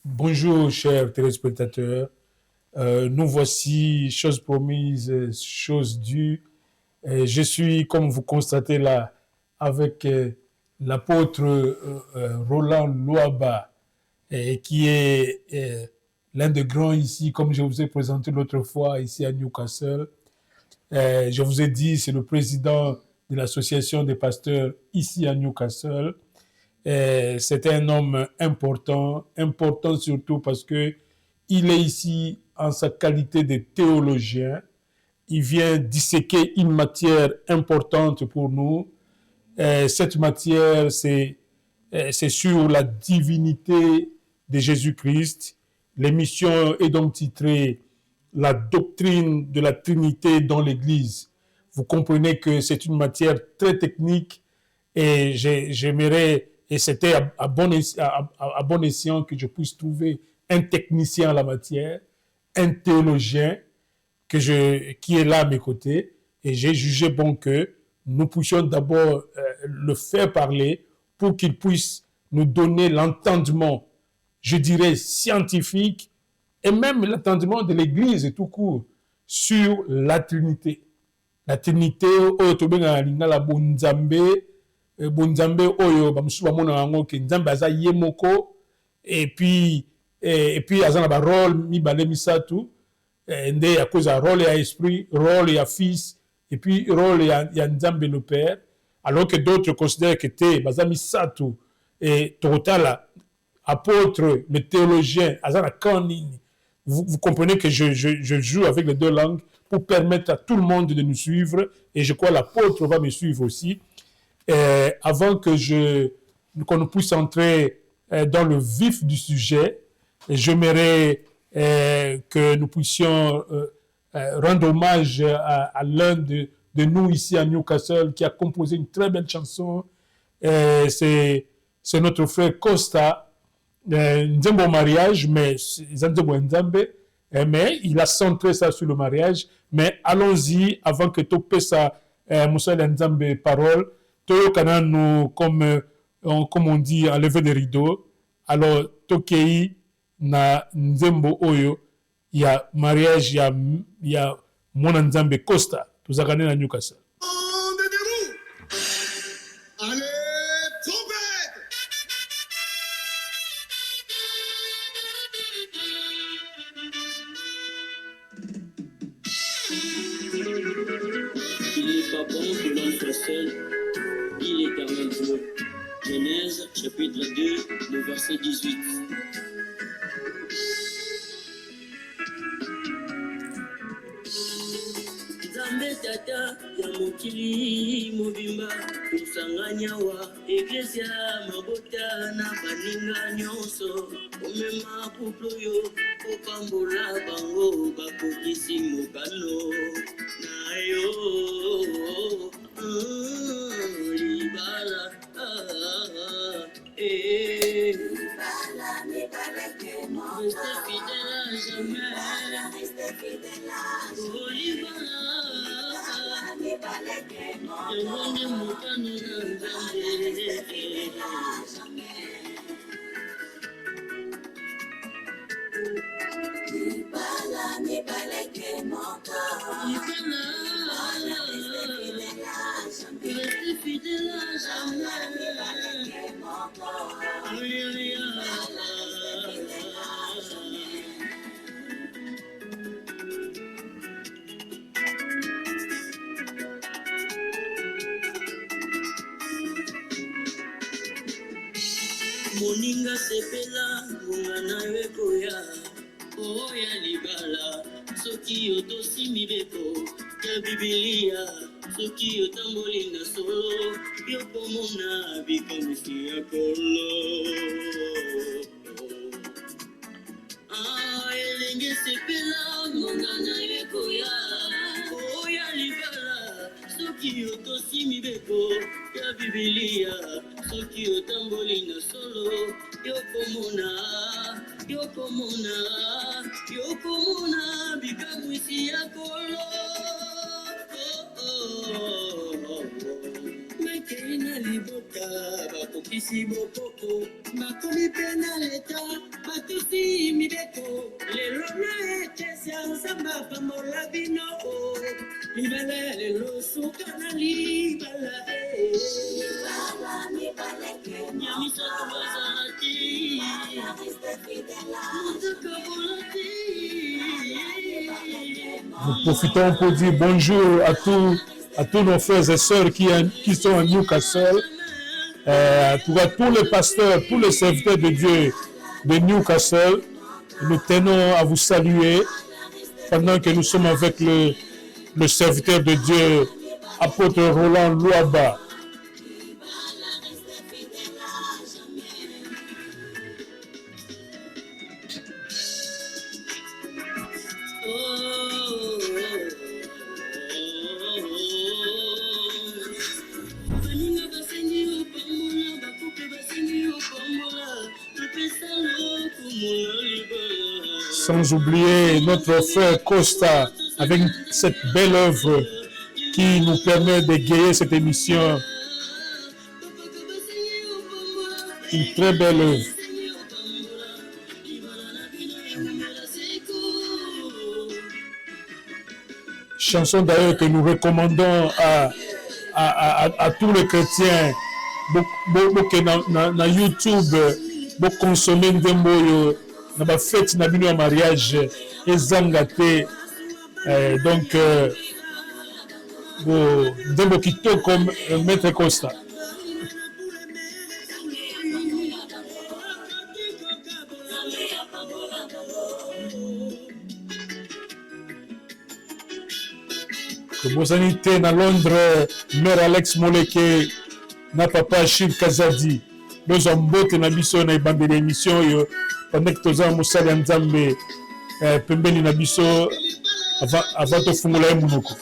Bonjour, chers téléspectateurs. Nous voici, chose promise, chose due. Je suis, comme vous constatez là, avec l'apôtre Roland Loaba, qui est l'un des grands ici, comme je vous ai présenté l'autre fois, ici à Newcastle. Je vous ai dit, c'est le président de l'association des pasteurs ici à Newcastle. C'était un homme important, important surtout parce que il est ici en sa qualité de théologien. Il vient disséquer une matière importante pour nous. Cette matière, c'est sur la divinité de Jésus-Christ. L'émission est donc titrée La doctrine de la Trinité dans l'Église. Vous comprenez que c'est une matière très technique et j'aimerais, et c'était à bon escient que je puisse trouver un technicien en la matière, un théologien qui est là à mes côtés, et j'ai jugé bon que nous puissions d'abord le faire parler pour qu'il puisse nous donner l'entendement, je dirais, scientifique, et même l'entendement de l'Église tout court, sur la Trinité. La Trinité, oyo tobengaka lingala bonzambe, bonzambe oyo bamususu bamonaka yango ke nzambe aza ye moko, et puis aza na barole mibale misatu, nde ya cause ya rôle ya esprit, rôle ya fils, et puis rôle ya nzambe le père, alors que d'autres considèrent que te baza misatu, et tokotala apôtre, le théologien, aza na camp nini. Vous comprenez que je joue avec les deux langues pour permettre à tout le monde de nous suivre, et je crois que l'apôtre va me suivre aussi. Avant qu'on puisse entrer dans le vif du sujet, j'aimerais que nous puissions rendre hommage à l'un de nous ici à Newcastle qui a composé une très belle chanson. C'est notre frère Costa, Nzembo mariage, mais il a centré ça sur le mariage. Mais allons-y avant que tu puisses Moussa Nzambe parole. Nous, comme on dit, enlever des rideaux. Alors, Tokei na Nzembo Oyo, il y a mariage, il y a Mona Nzambe Costa. Tout ça, na Newcastle. Seul, il est éternel Dieu. Genèse, chapitre 2, le verset 18. Nzambe tata ya mokili mobimba tosanganyawa Eklezia mabota na baninga nyonso omema couple oyo opambola bango bakokisi mokano na yo libala restez fidèle à jamais oh libala yonde mokano na Nzambe Nibaleke moko restez fidèle à jamais moninga sepela ngonga na yo ekoya oya libala soki otosi mibeko ya bibilia soki otamboli na solo yokomona bikamwisi ya kolo elenge sepela ngonga na yo ekoya oya libala soki otosi mibeko ya bibilia soki otamboli na solo yokomona bikamwisi ya kolo mekei na liboka bakokisi bokoko bakomi mpe na leta batusi Nous profitons pour dire bonjour à tous nos frères et sœurs qui sont à Newcastle, à tous les pasteurs, tous les serviteurs de Dieu de Newcastle. Nous tenons à vous saluer pendant que nous sommes avec le serviteur de Dieu, apôtre Roland Louaba. Sans oublier notre frère Costa avec cette belle œuvre qui nous permet d'égayer cette émission. Une très belle œuvre. Chanson d'ailleurs que nous recommandons à tous les chrétiens. Beaucoup na YouTube, beaucoup consommer ndembo na ba fête na bino ya mariage ezanga te, donc ndembo kitoko Maître Costa. Tobosani te na Londres, Mère Alex Moleke na papa Achille Kazadi. Nous avons mbote na biso na ibandeli émission yo pendant que toza mosali ya Nzambe pembeni na biso avant tofungola ye munoko.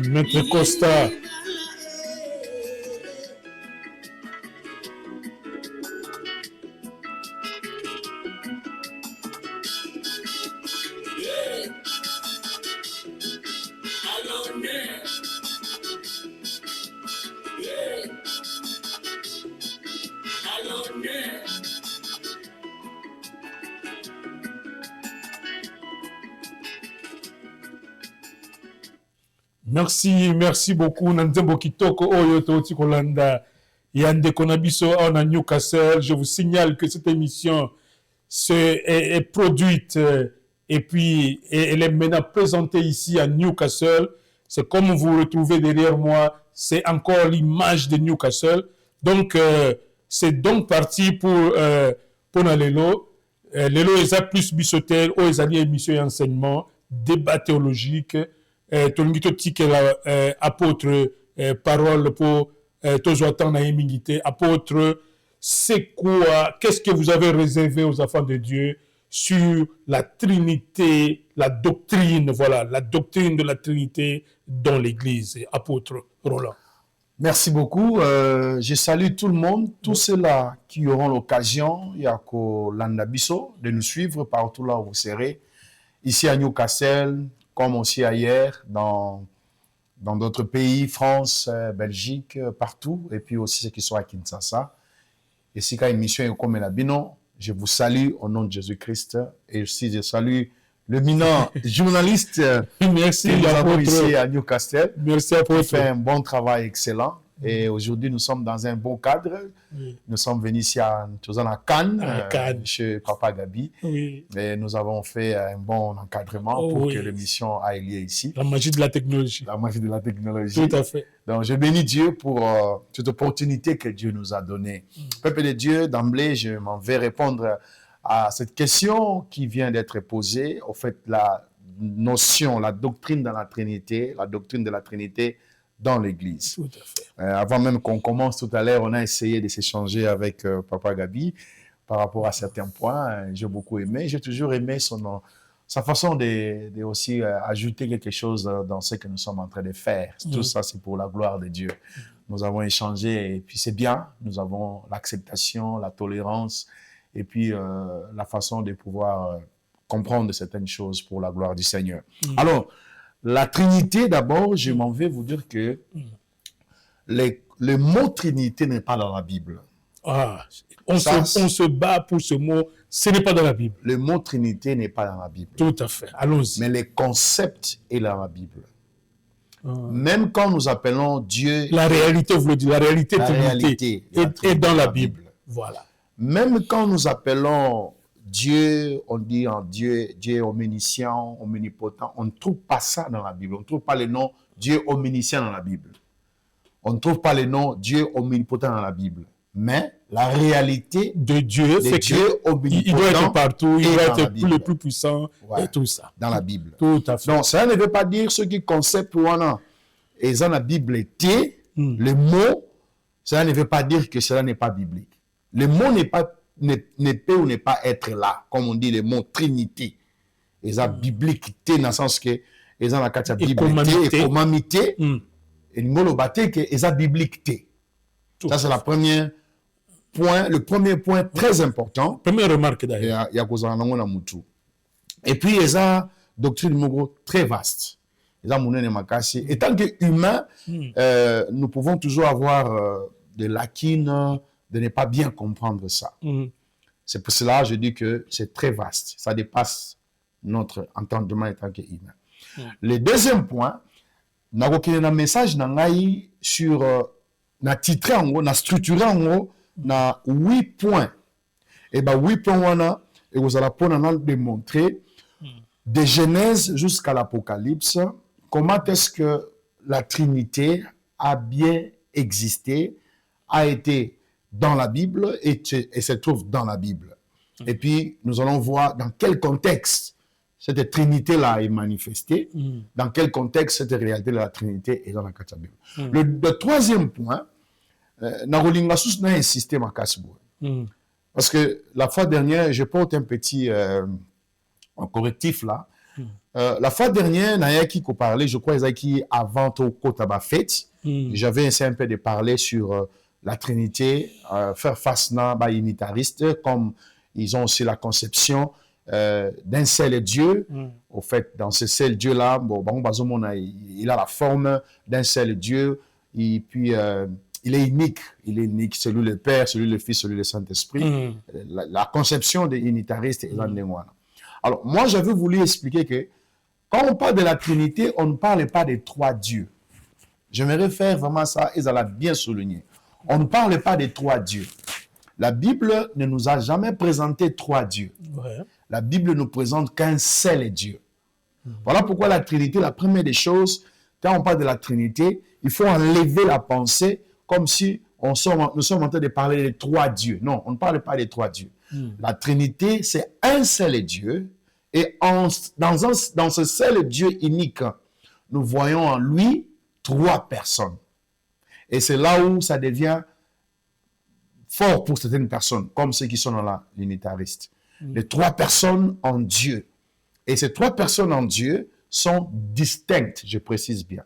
Maître Costa. Merci beaucoup. Nandembo kitoko oyo toti kolanda yande konabiso on a Newcastle. Je vous signale que cette émission est produite et puis elle est maintenant présentée ici à Newcastle. C'est comme vous retrouvez derrière moi, c'est encore l'image de Newcastle. Donc c'est donc parti pour Nalelo. Lelo eza plus bisotel o ezali émission et enseignement, débat théologique. Tolingito tikela apôtre parole pour tozoatan na yemingité. Apôtre, c'est quoi, qu'est-ce que vous avez réservé aux enfants de Dieu sur la Trinité, la doctrine, voilà, la doctrine de la Trinité dans l'Église? Apôtre Roland. Merci beaucoup. Je salue tout le monde, tous ceux-là qui auront l'occasion, Yako Landabiso, de nous suivre partout là où vous serez, ici à Newcastle, comme aussi ailleurs, dans d'autres pays, France, Belgique, partout, et puis aussi ceux qui sont à Kinshasa. Et si quand émission est comme la Bino, je vous salue au nom de Jésus-Christ, et aussi je salue le minant journaliste Merci que nous avons ici à Newcastle. Merci à qui fait un bon travail excellent. Et aujourd'hui, nous sommes dans un beau cadre. Oui. Nous sommes venus ici à Cannes, À Cannes. chez Papa Gabi. Oui. Et nous avons fait un bon encadrement Oh, pour oui. que l'émission aille lieu ici. La magie de la technologie. La magie de la technologie. Tout à fait. Donc, je bénis Dieu pour cette opportunité que Dieu nous a donnée. Peuple de Dieu, d'emblée, je m'en vais répondre à cette question qui vient d'être posée. Au fait, la notion, la doctrine dans la Trinité, la doctrine de la Trinité dans l'Église. Tout à fait. Avant même qu'on commence tout à l'heure, on a essayé de s'échanger avec Papa Gabi par rapport à certains points. J'ai beaucoup aimé. J'ai toujours aimé sa façon de aussi ajouter quelque chose dans ce que nous sommes en train de faire. Tout ça, c'est pour la gloire de Dieu. Nous avons échangé et puis c'est bien. Nous avons l'acceptation, la tolérance et puis la façon de pouvoir comprendre certaines choses pour la gloire du Seigneur. Alors, la Trinité, d'abord, je m'en vais vous dire que le mot Trinité n'est pas dans la Bible. Ah, on Ça, se bat pour ce mot. Ce n'est pas dans la Bible. Le mot Trinité n'est pas dans la Bible. Tout à fait. Allons-y. Mais le concept est dans la Bible. Même quand nous appelons Dieu... La réalité, vous voulez dire, la réalité La Trinité réalité, la est Trinité dans la la Bible. Bible. Voilà. Même quand nous appelons Dieu, on dit en Dieu, Dieu omniscient, omnipotent, on ne trouve pas ça dans la Bible. On ne trouve pas le nom Dieu omniscient dans la Bible. On ne trouve pas le nom Dieu omnipotent dans la Bible. Mais la réalité De Dieu, de fait Dieu que il doit être omnipotent partout, il est doit dans la être Bible. le plus puissant Ouais. et tout ça. dans la Bible. Tout à fait. Donc, ça ne veut pas dire ce qui concept ou et dans la Bible était, le mot, ça ne veut pas dire que cela n'est pas biblique. Le mot ne peut ou n'est pas être là, comme on dit le mot Trinité. Et ça biblique dans le sens que ils ont la carte Bible et comamité et le mot le bâté que ils ont biblique. Ça c'est le premier point très important. Première remarque d'ailleurs. Et puis ils ont doctrine très vaste. Et tant qu'humains, nous pouvons toujours avoir des lacunes de ne pas bien comprendre ça. C'est pour cela que je dis que c'est très vaste. Ça dépasse notre entendement en tant qu'humain. Le deuxième point, nous avons un message sur na titre en gros, na structuré en gros, na 8 points. Et bien 8 points, et vous allez pouvoir démontrer de Genèse jusqu'à l'Apocalypse, comment est-ce que la Trinité a bien existé, a été dans la Bible et se trouve dans la Bible. Et puis, nous allons voir dans quel contexte cette Trinité-là est manifestée, dans quel contexte cette réalité de la Trinité est dans la Bible. Le troisième point, Narolinga Sous n'a insisté ma parce que la fois dernière, je porte un petit correctif là. La fois dernière, Nayaki qui parlait, je crois, Isaki avant au Kotaba Fête, j'avais essayé un peu de parler sur la Trinité, faire face à unitariste, comme ils ont aussi la conception d'un seul Dieu. Au fait, dans ce seul Dieu-là, il a la forme d'un seul Dieu, et puis il est unique, celui le Père, celui le Fils, celui le Saint-Esprit. La conception des unitaristes est là. Alors, moi, j'avais voulu expliquer que quand on parle de la Trinité, on ne parle pas des trois dieux. J'aimerais faire vraiment ça, et ça l'a bien souligné. On ne parle pas des trois dieux. La Bible ne nous a jamais présenté trois dieux. Ouais. La Bible nous présente qu'un seul Dieu. Voilà pourquoi la Trinité, la première des choses, quand on parle de la Trinité, il faut enlever la pensée comme si nous sommes en train de parler des trois dieux. Non, on ne parle pas des trois dieux. La Trinité, c'est un seul Dieu. Et dans ce seul Dieu unique, nous voyons en lui trois personnes. Et c'est là où ça devient fort pour certaines personnes, comme ceux qui sont dans l'unitariste. Les trois personnes en Dieu. Et ces trois personnes en Dieu sont distinctes, je précise bien.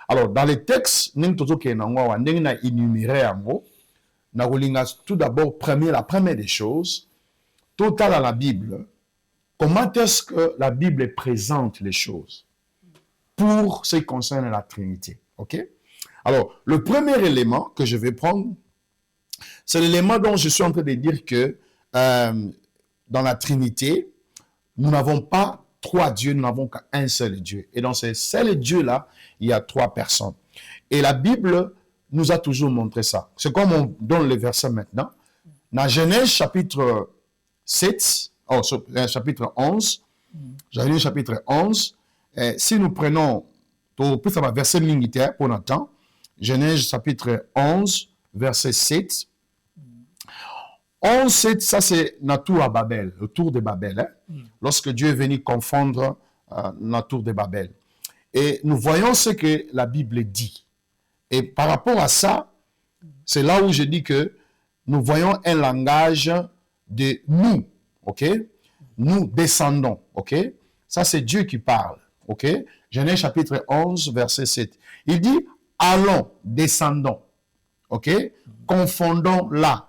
Alors, dans les textes, nous avons énuméré un mot. Tout d'abord, la première des choses, total à la Bible, comment est-ce que la Bible présente les choses pour ce qui concerne la Trinité. Ok? Alors, le premier élément que je vais prendre, c'est l'élément dont je suis en train de dire que dans la Trinité, nous n'avons pas trois dieux, nous n'avons qu'un seul Dieu. Et dans ce seul Dieu-là, il y a trois personnes. Et la Bible nous a toujours montré ça. C'est comme on donne les versets maintenant. Dans Genèse chapitre 7, chapitre 11, Genèse chapitre 11, si nous prenons, plus ça va verset militaire pour notre temps, Genèse chapitre 11, verset 7. 11, 7, ça c'est la tour à Babel, le tour de Babel, hein? Lorsque Dieu est venu confondre la tour de Babel. Et nous voyons ce que la Bible dit. Et par rapport à ça, c'est là où je dis que nous voyons un langage de nous, ok? Nous descendons, ok? Ça c'est Dieu qui parle, ok? Genèse chapitre 11, verset 7. Il dit, allons, descendons, ok? Confondons là.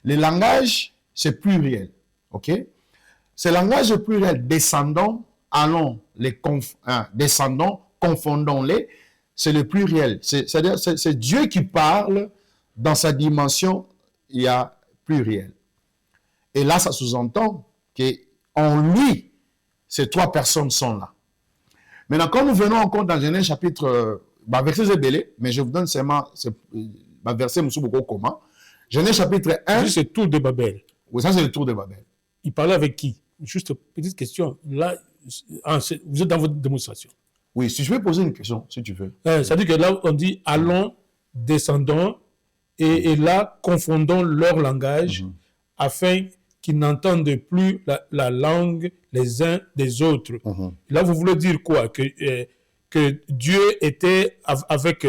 Le langage, c'est pluriel, ok? Ce langage pluriel, descendons, allons, descendons, confondons-les, c'est le pluriel. C'est-à-dire, c'est Dieu qui parle dans sa dimension, il y a pluriel. Et là, ça sous-entend qu'en lui, ces trois personnes sont là. Maintenant, quand nous venons encore dans Genèse chapitre, verset Zébélé, mais je vous donne seulement, verset Moussou Boko comment. Genèse chapitre 1. C'est le tour de Babel. Oui, ça c'est le tour de Babel. Il parlait avec qui? Juste une petite question. Là, vous êtes dans votre démonstration. Oui, si je peux poser une question, si tu veux. C'est-à-dire que là, on dit allons, descendons, et là, confondons leur langage afin qu'ils n'entendent plus la langue les uns des autres. Là, vous voulez dire quoi? Que Dieu était avec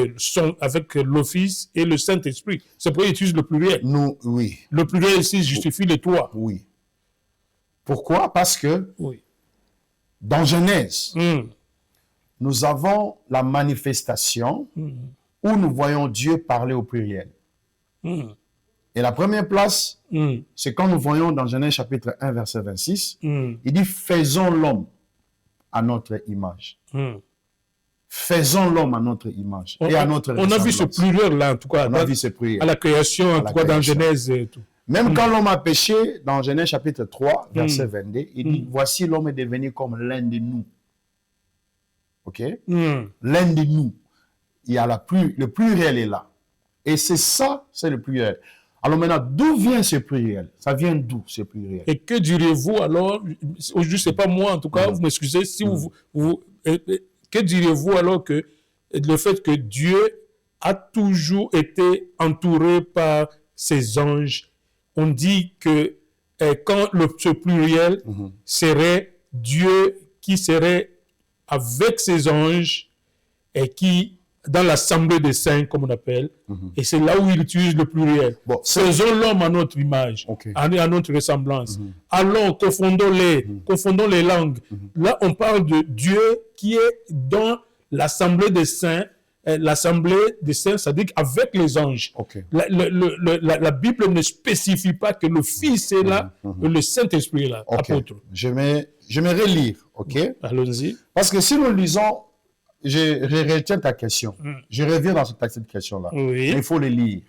l'Office et le Saint-Esprit. C'est pourquoi il utilise le pluriel. Nous, oui. Le pluriel ici justifie les trois. Oui. Pourquoi? Parce que dans Genèse, nous avons la manifestation où nous voyons Dieu parler au pluriel. Et la première place, c'est quand nous voyons dans Genèse chapitre 1, verset 26, il dit « Faisons l'homme à notre image ». Faisons l'homme à notre image et à notre ressemblance. On a vu ce pluriel-là, en tout cas. On a vu ce pluriel. À la création, en tout cas, dans Genèse et tout. Même quand l'homme a péché, dans Genèse chapitre 3, verset 22, il dit, voici l'homme est devenu comme l'un de nous. OK? L'un de nous. Il y a le pluriel est là. Et c'est ça, c'est le pluriel. Alors maintenant, d'où vient ce pluriel? Ça vient d'où, ce pluriel? Et que diriez-vous alors, je ne sais pas moi, en tout cas, vous m'excusez, si que diriez-vous alors que le fait que Dieu a toujours été entouré par ses anges, on dit que quand ce pluriel serait Dieu qui serait avec ses anges et qui, dans l'assemblée des saints, comme on appelle, et c'est là où il utilise le pluriel. Bon, faisons l'homme à notre image, à notre ressemblance. Allons, confondons les langues. Là, on parle de Dieu qui est dans l'assemblée des saints. L'assemblée des saints, c'est-à-dire avec les anges. La Bible ne spécifie pas que le Fils est là, que le Saint-Esprit est là, apôtre. Je vais relire, ok? Allons-y. Parce que si nous lisons, je retiens ta question. Je reviens dans cette question-là. Oui. Il faut le lire.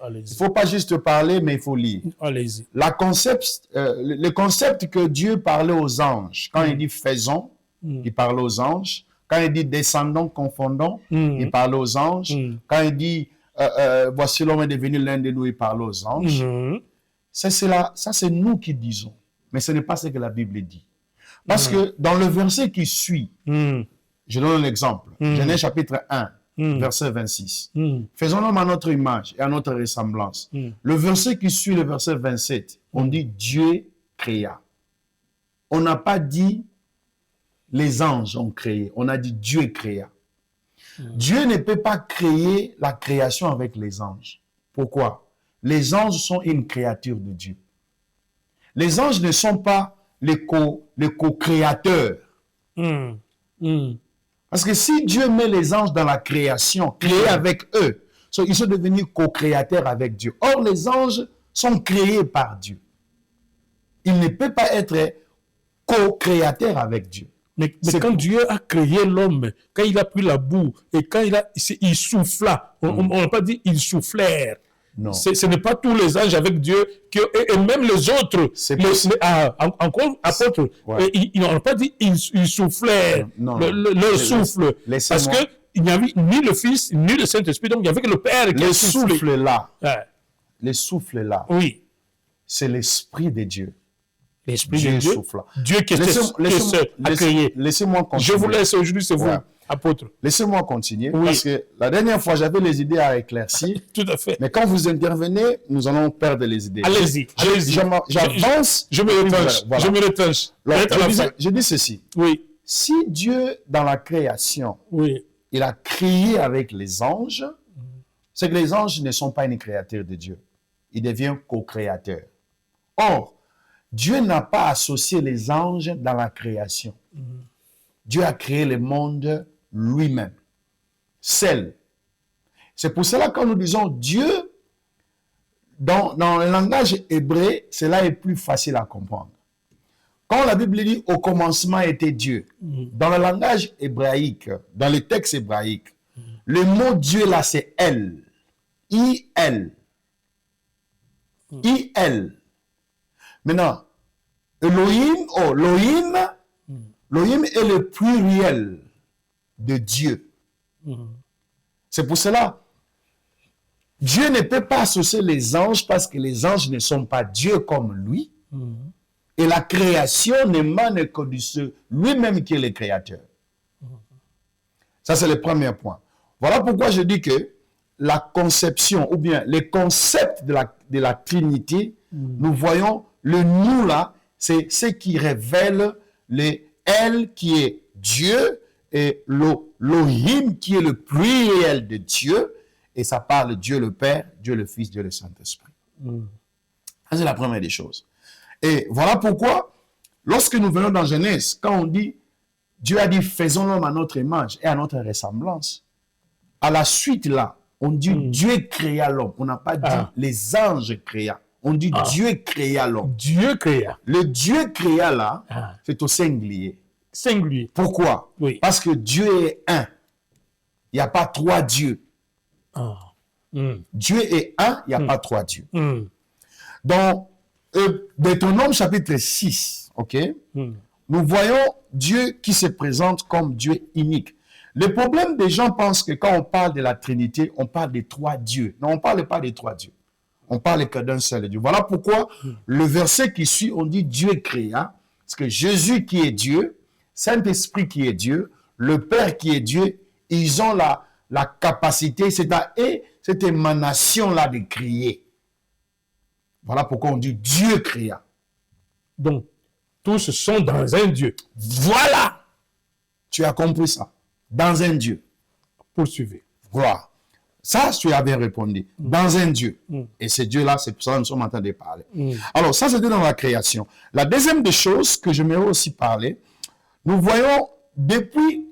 Il ne faut pas juste parler, mais il faut lire. Allez-y. Le concept que Dieu parlait aux anges, quand il dit faisons, il parle aux anges. Quand il dit descendons, confondons, il parle aux anges. Quand il dit voici l'homme est devenu l'un de nous, il parle aux anges. Ça, c'est nous qui disons. Mais ce n'est pas ce que la Bible dit. Parce que dans le verset qui suit, je donne un exemple. Genèse chapitre 1, verset 26. Faisons l'homme à notre image et à notre ressemblance. Le verset qui suit, le verset 27, on dit Dieu créa. On n'a pas dit les anges ont créé. On a dit Dieu créa. Dieu ne peut pas créer la création avec les anges. Pourquoi? Les anges sont une créature de Dieu. Les anges ne sont pas les co-créateurs. Parce que si Dieu met les anges dans la création, créés avec eux, ils sont devenus co-créateurs avec Dieu. Or, les anges sont créés par Dieu. Ils ne peuvent pas être co-créateurs avec Dieu. Mais quand Dieu a créé l'homme, quand il a pris la boue et quand il souffla, on n'a pas dit il soufflèrent. Non. Ce n'est pas tous les anges avec Dieu, et même les autres, encore apôtres, ils n'ont pas dit ils soufflèrent, leur souffle. Parce que il n'y avait ni le Fils, ni le Saint-Esprit, donc il n'y avait que le Père qui Le a soufflé. souffle là, Ouais. le souffle là, Oui, c'est l'Esprit de Dieu. l'Esprit Dieu de Dieu, souffle là. Dieu qui a créé. Laissez-moi continuer. Je vous laisse aujourd'hui, c'est vous, Ouais. apôtre. Laissez-moi continuer, Oui. parce que la dernière fois, j'avais les idées à éclaircir, Tout à fait. mais quand vous intervenez, nous allons perdre les idées. Allez-y, allez-y. J'avance. Je me retranche. Voilà. Je me retranche. Alors, Peut-être à la fin. je dis ceci. Oui, Si Dieu, dans la création, oui. il a créé avec les anges, c'est que les anges ne sont pas une créature de Dieu. Ils deviennent co-créateurs. Or, Dieu n'a pas associé les anges dans la création. Dieu a créé le monde lui-même, seul. C'est pour cela que quand nous disons Dieu, dans le langage hébreu, cela est plus facile à comprendre. Quand la Bible dit au commencement était Dieu, dans le langage hébraïque, dans le texte hébraïque, le mot Dieu là c'est El. I-L. I-L. Maintenant, Elohim, Elohim est le pluriel de Dieu. C'est pour cela, Dieu ne peut pas associer les anges parce que les anges ne sont pas Dieu comme lui. Et la création n'émane que de lui-même qui est le créateur. Ça, c'est le premier point. Voilà pourquoi je dis que la conception, ou bien les concepts de la Trinité, nous voyons le nous là, c'est ce qui révèle le Elle qui est Dieu et l'Ohim qui est le pluriel de Dieu. Et ça parle de Dieu le Père, Dieu le Fils, Dieu le Saint-Esprit. Ça, c'est la première des choses. Et voilà pourquoi, lorsque nous venons dans Genèse, quand on dit, Dieu a dit, faisons l'homme à notre image et à notre ressemblance. À la suite là, on dit Dieu créa l'homme. On n'a pas dit les anges créa. On dit Dieu créa l'homme. Dieu créa. Le Dieu créa là, c'est au singulier. Singulier. Pourquoi? Oui. Parce que Dieu est un. Il n'y a pas trois dieux. Dieu est un, il n'y a pas trois dieux. Dans Deutéronome chapitre 6, ok, nous voyons Dieu qui se présente comme Dieu unique. Le problème des gens pensent que quand on parle de la Trinité, on parle des trois dieux. Non, on ne parle pas des trois dieux. On parle que d'un seul Dieu. Voilà pourquoi le verset qui suit, on dit Dieu créa, parce que Jésus qui est Dieu, Saint-Esprit qui est Dieu, le Père qui est Dieu, ils ont la capacité, c'est-à-dire cette émanation-là de créer. Voilà pourquoi on dit Dieu créa. Donc, tous sont dans un Dieu. Voilà! Tu as compris ça. Dans un Dieu. Poursuivez. Voilà. Ça, tu as bien répondu. Dans un Dieu. Et ce Dieu-là, c'est pour ça que nous sommes en train de parler. Alors, ça, c'était dans la création. La deuxième des choses que j'aimerais aussi parler, nous voyons depuis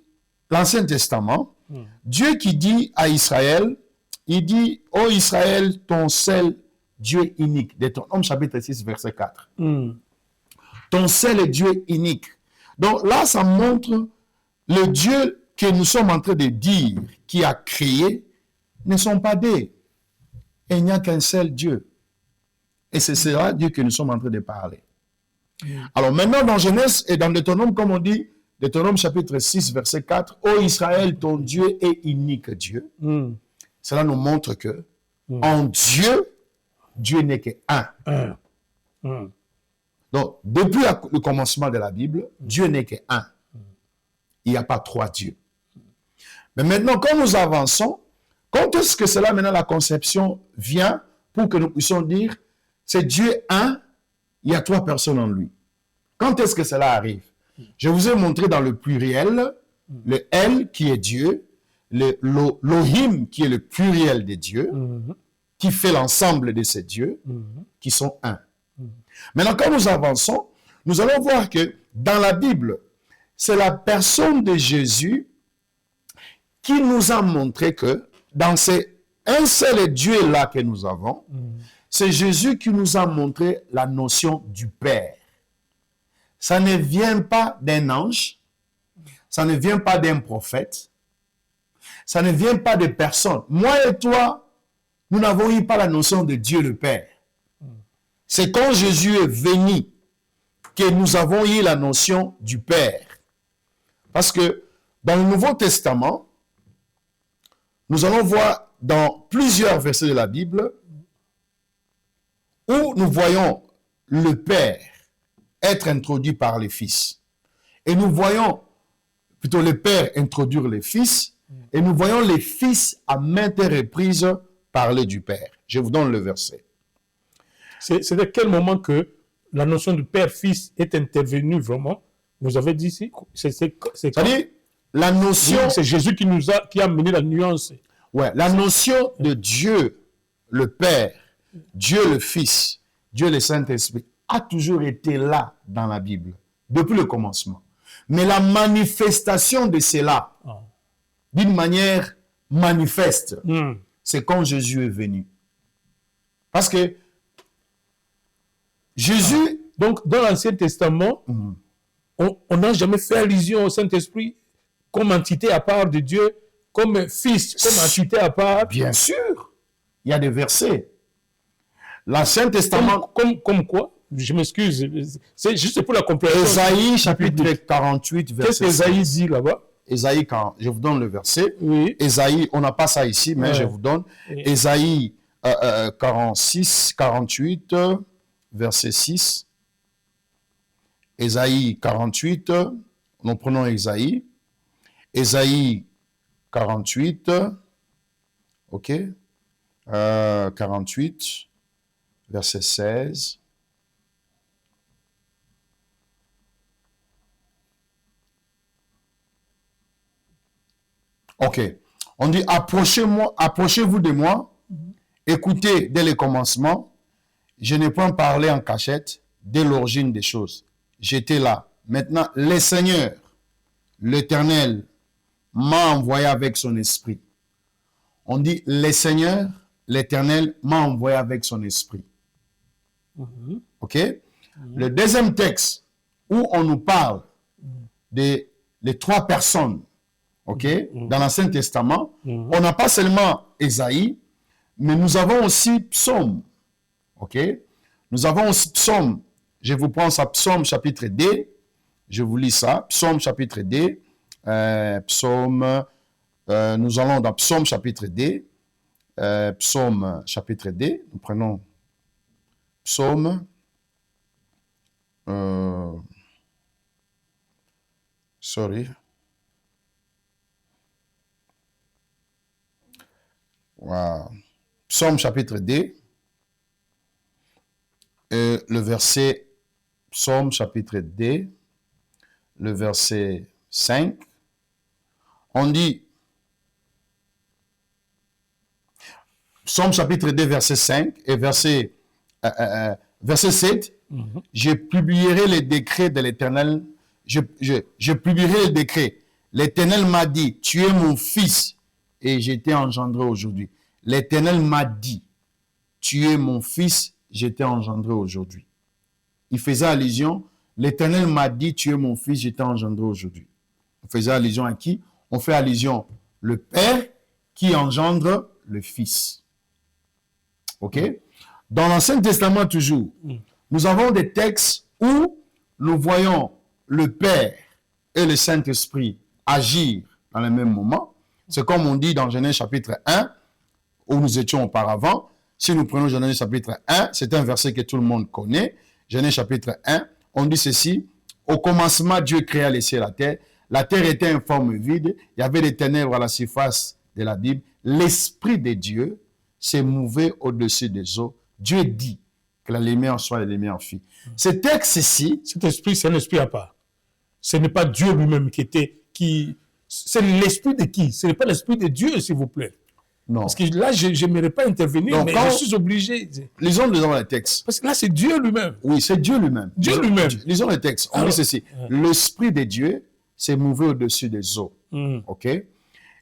l'Ancien Testament, Dieu qui dit à Israël, il dit, « Ô Israël, ton seul Dieu unique. » Deutéronome chapitre 6, verset 4. Ton seul Dieu unique. Donc là, ça montre le Dieu que nous sommes en train de dire, qui a créé, ne sont pas des. Il n'y a qu'un seul Dieu. Et c'est cela Dieu que nous sommes en train de parler. Alors maintenant, dans Genèse et dans Deutéronome, comme on dit, Deutéronome chapitre 6, verset 4, « Ô Israël, ton Dieu est unique Dieu. » Cela nous montre que en Dieu, Dieu n'est qu'un. Donc, depuis le commencement de la Bible, Dieu n'est qu'un. Il n'y a pas trois dieux. Mais maintenant, quand nous avançons, quand est-ce que cela, maintenant, la conception vient pour que nous puissions dire, c'est Dieu un, il y a trois personnes en lui. Quand est-ce que cela arrive? Je vous ai montré dans le pluriel, le El qui est Dieu, l'Ohim qui est le pluriel des dieux, qui fait l'ensemble de ces dieux, qui sont un. Maintenant, quand nous avançons, nous allons voir que dans la Bible, c'est la personne de Jésus qui nous a montré que dans un seul Dieu-là que nous avons, c'est Jésus qui nous a montré la notion du Père. Ça ne vient pas d'un ange, ça ne vient pas d'un prophète, ça ne vient pas de personne. Moi et toi, nous n'avons eu pas la notion de Dieu le Père. C'est quand Jésus est venu que nous avons eu la notion du Père. Parce que dans le Nouveau Testament, nous allons voir dans plusieurs versets de la Bible où nous voyons le Père être introduit par le Fils. Et nous voyons plutôt le Père introduire le Fils, et nous voyons les Fils à maintes reprises parler du Père. Je vous donne le verset. C'est à quel moment que la notion de Père-Fils est intervenue vraiment? Vous avez dit ici, C'est-à-dire, la notion... c'est Jésus qui a amené la nuance. Ouais, la notion de Dieu, le Père, Dieu le Fils, Dieu le Saint-Esprit, a toujours été là dans la Bible, depuis le commencement. Mais la manifestation de cela, d'une manière manifeste, c'est quand Jésus est venu. Parce que Jésus... Donc, dans l'Ancien Testament, on n'a jamais fait allusion au Saint-Esprit comme entité à part de Dieu, comme Fils, comme entité à part. Bien sûr, il y a des versets. L'Ancien Testament... Comme quoi? Je m'excuse, c'est juste pour la compréhension. Ésaïe, chapitre 48, verset 16. Qu'est-ce qu'Ésaïe dit là-bas? Ésaïe, je vous donne le verset. Oui. Ésaïe, on n'a pas ça ici, mais je vous donne. Ésaïe 48, verset 6. Ésaïe 48, nous prenons Ésaïe. Ésaïe 48, ok. 48, verset 16. Ok. On dit, approchez-vous de moi, écoutez dès le commencement. Je n'ai point parlé en cachette dès l'origine des choses. J'étais là. Maintenant, le Seigneur, l'Éternel, m'a envoyé avec son esprit. On dit, le Seigneur, l'Éternel, m'a envoyé avec son esprit. Ok? Le deuxième texte où on nous parle des trois personnes, ok, dans l'Ancien Testament, on n'a pas seulement Ésaïe, mais nous avons aussi Psaume. Ok? Nous avons aussi Psaume. Je vous prends ça, Psaume chapitre D. Je vous lis ça. Psaume chapitre D. Nous allons dans Psaume chapitre D. Psaume chapitre D. Nous prenons Psaume. Wow. Psaume chapitre D. Le verset, Psaume chapitre D, le verset 5, on dit, Psaume chapitre D, verset 5 et verset 7, je publierai les décrets de l'Éternel, je publierai les décrets. L'Éternel m'a dit, tu es mon fils et j'ai été engendré aujourd'hui. L'Éternel m'a dit, tu es mon fils, j'ai été engendré aujourd'hui. Il faisait allusion, l'Éternel m'a dit, tu es mon fils, j'ai été engendré aujourd'hui. On faisait allusion à qui? On fait allusion le Père qui engendre le Fils. Ok? Dans l'Ancien Testament toujours, nous avons des textes où nous voyons le Père et le Saint-Esprit agir dans le même moment. C'est comme on dit dans Genèse chapitre 1, où nous étions auparavant. Si nous prenons Genèse chapitre 1, c'est un verset que tout le monde connaît. Genèse chapitre 1, on dit ceci. Au commencement, Dieu créa les cieux et la terre. La terre était en forme vide. Il y avait des ténèbres à la surface de la Bible. L'Esprit de Dieu s'est mouvé au-dessus des eaux. Dieu dit que la lumière soit la lumière fut. Ce texte-ci... Cet esprit, c'est un esprit à part. Ce n'est pas Dieu lui-même c'est l'esprit de qui? Ce n'est pas l'esprit de Dieu, s'il vous plaît. Non. Parce que là, je n'aimerais pas intervenir, donc, mais je suis obligé. Lisons les textes. Parce que là, c'est Dieu lui-même. Oui, c'est Dieu lui-même. Dieu lui-même. Lisons les textes. On dit ceci. L'Esprit de Dieu s'est mouvé au-dessus des eaux. Ok?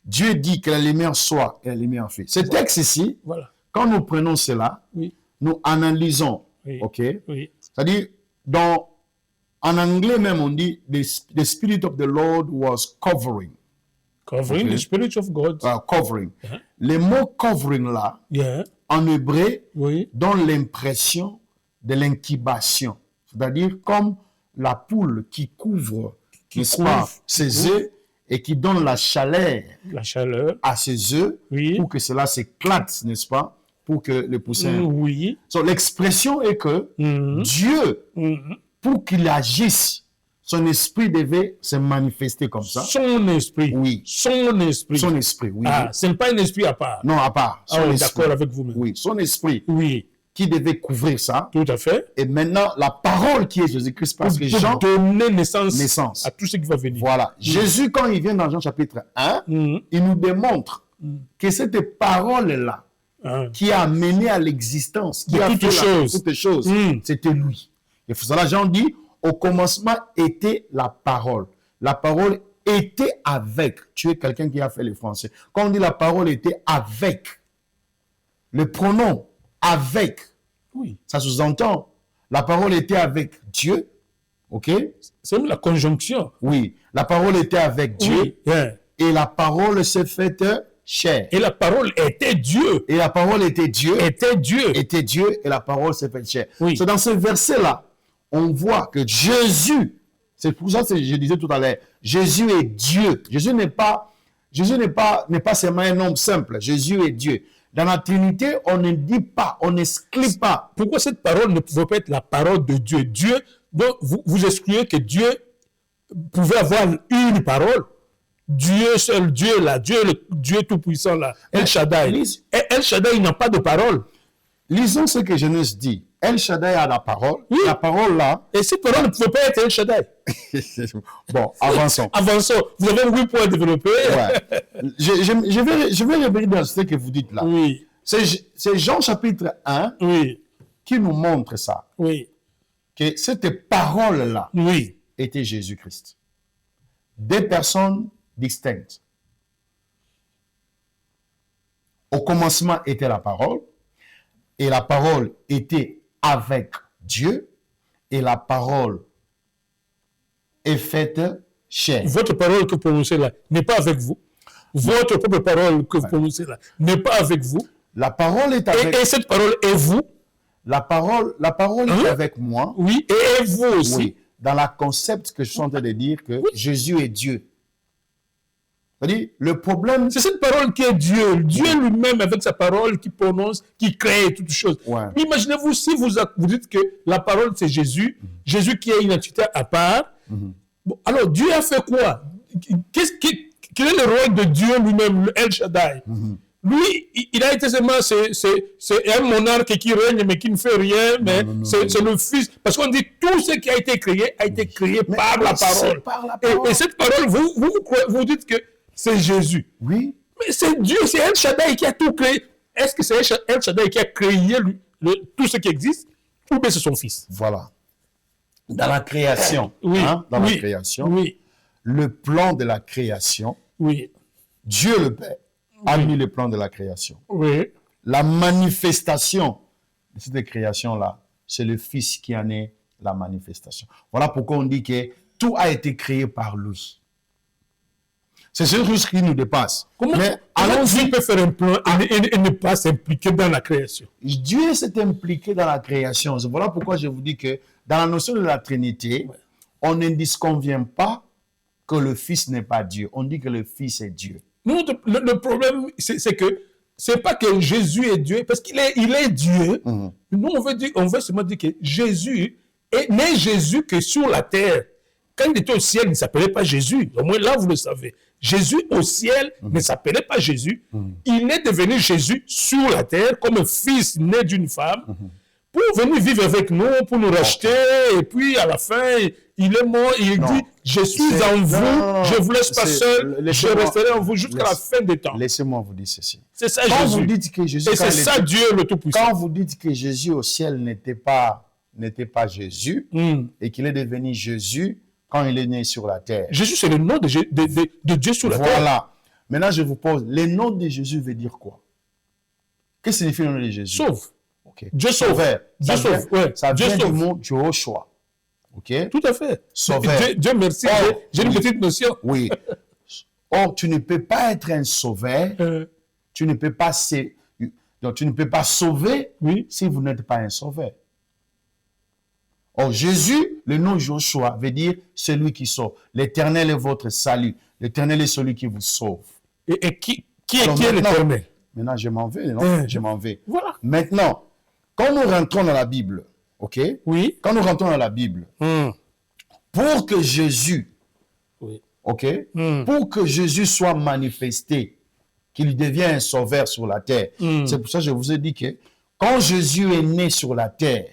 Dieu dit que la lumière soit et la lumière fait. Ce texte ici, quand nous prenons cela, nous analysons. Ok? C'est-à-dire, en anglais même, on dit the Spirit of the Lord was covering. Covering, the Spirit of God. Covering. Le mot covering là, en hébreu, donne l'impression de l'incubation. C'est-à-dire comme la poule qui couvre ses œufs et qui donne la chaleur La chaleur. à ses œufs Oui. pour que cela s'éclate, n'est-ce pas? Pour que le poussin... Oui. So, l'expression est que Mhm. Dieu, Mhm. pour qu'il agisse, son esprit devait se manifester comme ça. Son esprit. Oui. Son esprit. Son esprit, oui. Ah, ce n'est pas un esprit à part. Non, à part. Son Ah, oui, esprit. d'accord avec vous-même. Oui, son esprit Oui, qui devait couvrir ça. tout à fait. Et maintenant, la parole qui est Jésus-Christ, parce que Pour Jean, donner naissance, naissance. à tout ce qui va venir. Voilà. Jésus, quand il vient dans Jean chapitre 1, Mhm. il nous démontre que cette parole-là, Ah. qui a amené à l'existence, qui De a toutes fait choses. toutes choses, Mm. c'était lui. Et pour cela, Jean dit, au commencement était la parole. La parole était avec. Tu es quelqu'un qui a fait le français. Quand on dit la parole était avec, le pronom avec, Oui. ça sous-entend, la parole était avec Dieu, ok? C'est même la conjonction. Oui, la parole était avec Dieu, Oui. Yeah. et la parole s'est faite chair. Et la parole était Dieu. Et la parole était Dieu, Était Dieu. était Dieu, et la parole s'est faite chair. Oui. C'est dans ce verset-là, on voit que Jésus, c'est pour ça que je disais tout à l'heure, Jésus est Dieu. Jésus n'est pas seulement un homme simple. Jésus est Dieu. Dans la Trinité, on ne dit pas, on n'exclut pas. Pourquoi cette parole ne pouvait pas être la parole de Dieu? Dieu, donc vous excluez que Dieu pouvait avoir une parole. Dieu seul, Dieu là, Dieu tout-puissant là, El Shaddai. Lise. Et El Shaddai, il n'a pas de parole. Lisons ce que Genèse dit. El Shaddai a la parole. Oui. La parole là. Et cette parole ne pouvait pas être El Shaddai. Bon, avançons. Avançons. Vous avez 8 points développés. Ouais. Je vais revenir dans ce que vous dites là. Oui, C'est Jean chapitre 1 oui, qui nous montre ça. oui, Que cette parole-là oui. était Jésus-Christ. Deux personnes distinctes. Au commencement était la parole, et la parole était avec Dieu, et la parole est faite chair. Votre parole que vous prononcez là n'est pas avec vous. Votre propre parole que vous prononcez là n'est pas avec vous. La parole est avec... Et cette parole est vous. La parole Hein? est avec moi. Oui, et vous aussi. Oui, dans la concept que je suis en train de dire que Jésus est Dieu. C'est-à-dire, le problème, C'est cette parole qui est Dieu. Dieu lui-même avec sa parole qui prononce, qui crée toutes choses. Ouais. Imaginez-vous si vous dites que la parole c'est Jésus, Jésus qui est une entité à part. Bon, alors Dieu a fait quoi? Quel est le roi de Dieu lui-même, le El Shaddai? Lui, il a été seulement, c'est un monarque qui règne mais qui ne fait rien, mais c'est le Fils. Parce qu'on dit tout ce qui a été créé par la parole. par la parole. Et cette parole, vous dites que c'est Jésus. oui, Mais c'est Dieu, c'est El Shaddai qui a tout créé. Est-ce que c'est El Shaddai qui a créé tout ce qui existe? Ou bien c'est son Fils? voilà. Dans la création, Oui, dans oui, la création, oui, le plan de la création, oui, Dieu le Père a mis le plan de la création. oui. La manifestation de cette création-là, c'est le Fils qui en est la manifestation. Voilà pourquoi on dit que tout a été créé par lui. C'est ce chose qui nous dépasse. Comment Dieu allons-y. peut faire un plan et ne pas s'impliquer dans la création? Dieu s'est impliqué dans la création. Voilà pourquoi je vous dis que dans la notion de la Trinité, on ne disconvient pas que le Fils n'est pas Dieu. On dit que le Fils est Dieu. Nous, le problème, c'est que c'est pas que Jésus est Dieu, parce qu'il est, il est Dieu. Nous, on veut seulement dire que Jésus n'est Jésus que sur la terre. Quand il était au ciel, il ne s'appelait pas Jésus. Au moins là, vous le savez. Jésus au ciel ne s'appelait pas Jésus. Il est devenu Jésus sur la terre comme un fils né d'une femme pour venir vivre avec nous, pour nous racheter. Et puis à la fin, il est mort. Il dit, je suis en vous, je ne vous laisse pas seul, je resterai en vous jusqu'à la fin des temps. Laissez-moi vous dire ceci. C'est ça Quand Jésus. vous dites que Jésus, Et c'est ça Dieu le Tout-Puissant. quand vous dites que Jésus au ciel n'était pas Jésus et qu'il est devenu Jésus quand il est né sur la terre. Jésus, c'est le nom de Dieu sur la terre. Voilà. Maintenant, je vous pose, le nom de Jésus veut dire quoi? Qu'est-ce que signifie le nom de Jésus? Sauve. Ok. Dieu sauve. Sauveur. Dieu sauve. Ouais. Ça Dieu vient du sauve. mot Joshua. Ok? Tout à fait. Sauveur. Dieu merci. Oh, J'ai une oui. petite notion. Oui. Or, tu ne peux pas être un sauveur, tu ne peux pas, donc, tu ne peux pas sauver Oui. si vous n'êtes pas un sauveur. Or, Jésus, le nom Joshua, veut dire celui qui sauve. L'Éternel est votre salut. L'Éternel est celui qui vous sauve. Et qui Alors, est l'Éternel? Maintenant, je m'en vais, non? Je m'en vais. Voilà. Maintenant, quand nous rentrons dans la Bible, ok? Oui. Quand nous rentrons dans la Bible, pour que Jésus, Oui. ok? Pour que Jésus soit manifesté, qu'il devienne un sauveur sur la terre. C'est pour ça que je vous ai dit que quand Jésus est né sur la terre,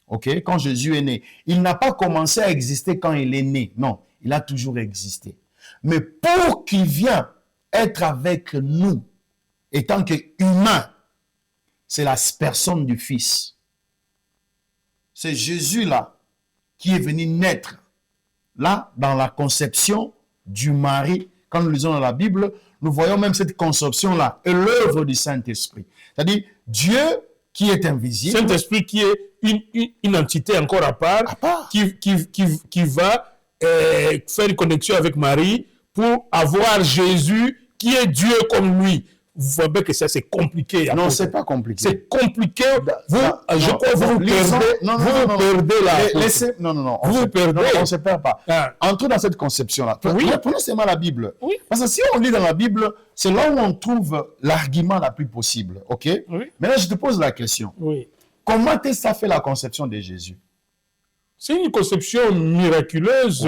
ok? Quand Jésus est né, il n'a pas commencé à exister quand il est né. Non, il a toujours existé. Mais pour qu'il vienne être avec nous, étant qu'humain, c'est la personne du Fils. C'est Jésus-là qui est venu naître. Là, dans la conception du mari, quand nous lisons dans la Bible, nous voyons même cette conception-là et l'œuvre du Saint-Esprit. C'est-à-dire, Dieu qui est invisible. Saint-Esprit qui est une entité encore à part, qui va faire une connexion avec Marie pour avoir Jésus qui est Dieu comme lui. Vous voyez que ça, c'est compliqué. Non, c'est pas compliqué. C'est compliqué. Vous, je crois que vous perdez la... Non. Vous perdez. On ne se perd pas. Entrez dans cette conception-là. Oui. Prenez seulement la Bible. Oui. Parce que si on lit dans la Bible, c'est là où on trouve l'argument la plus possible. OK? Oui. Maintenant, je te pose la question. Oui. Comment est-ce que ça fait la conception de Jésus? C'est une conception miraculeuse.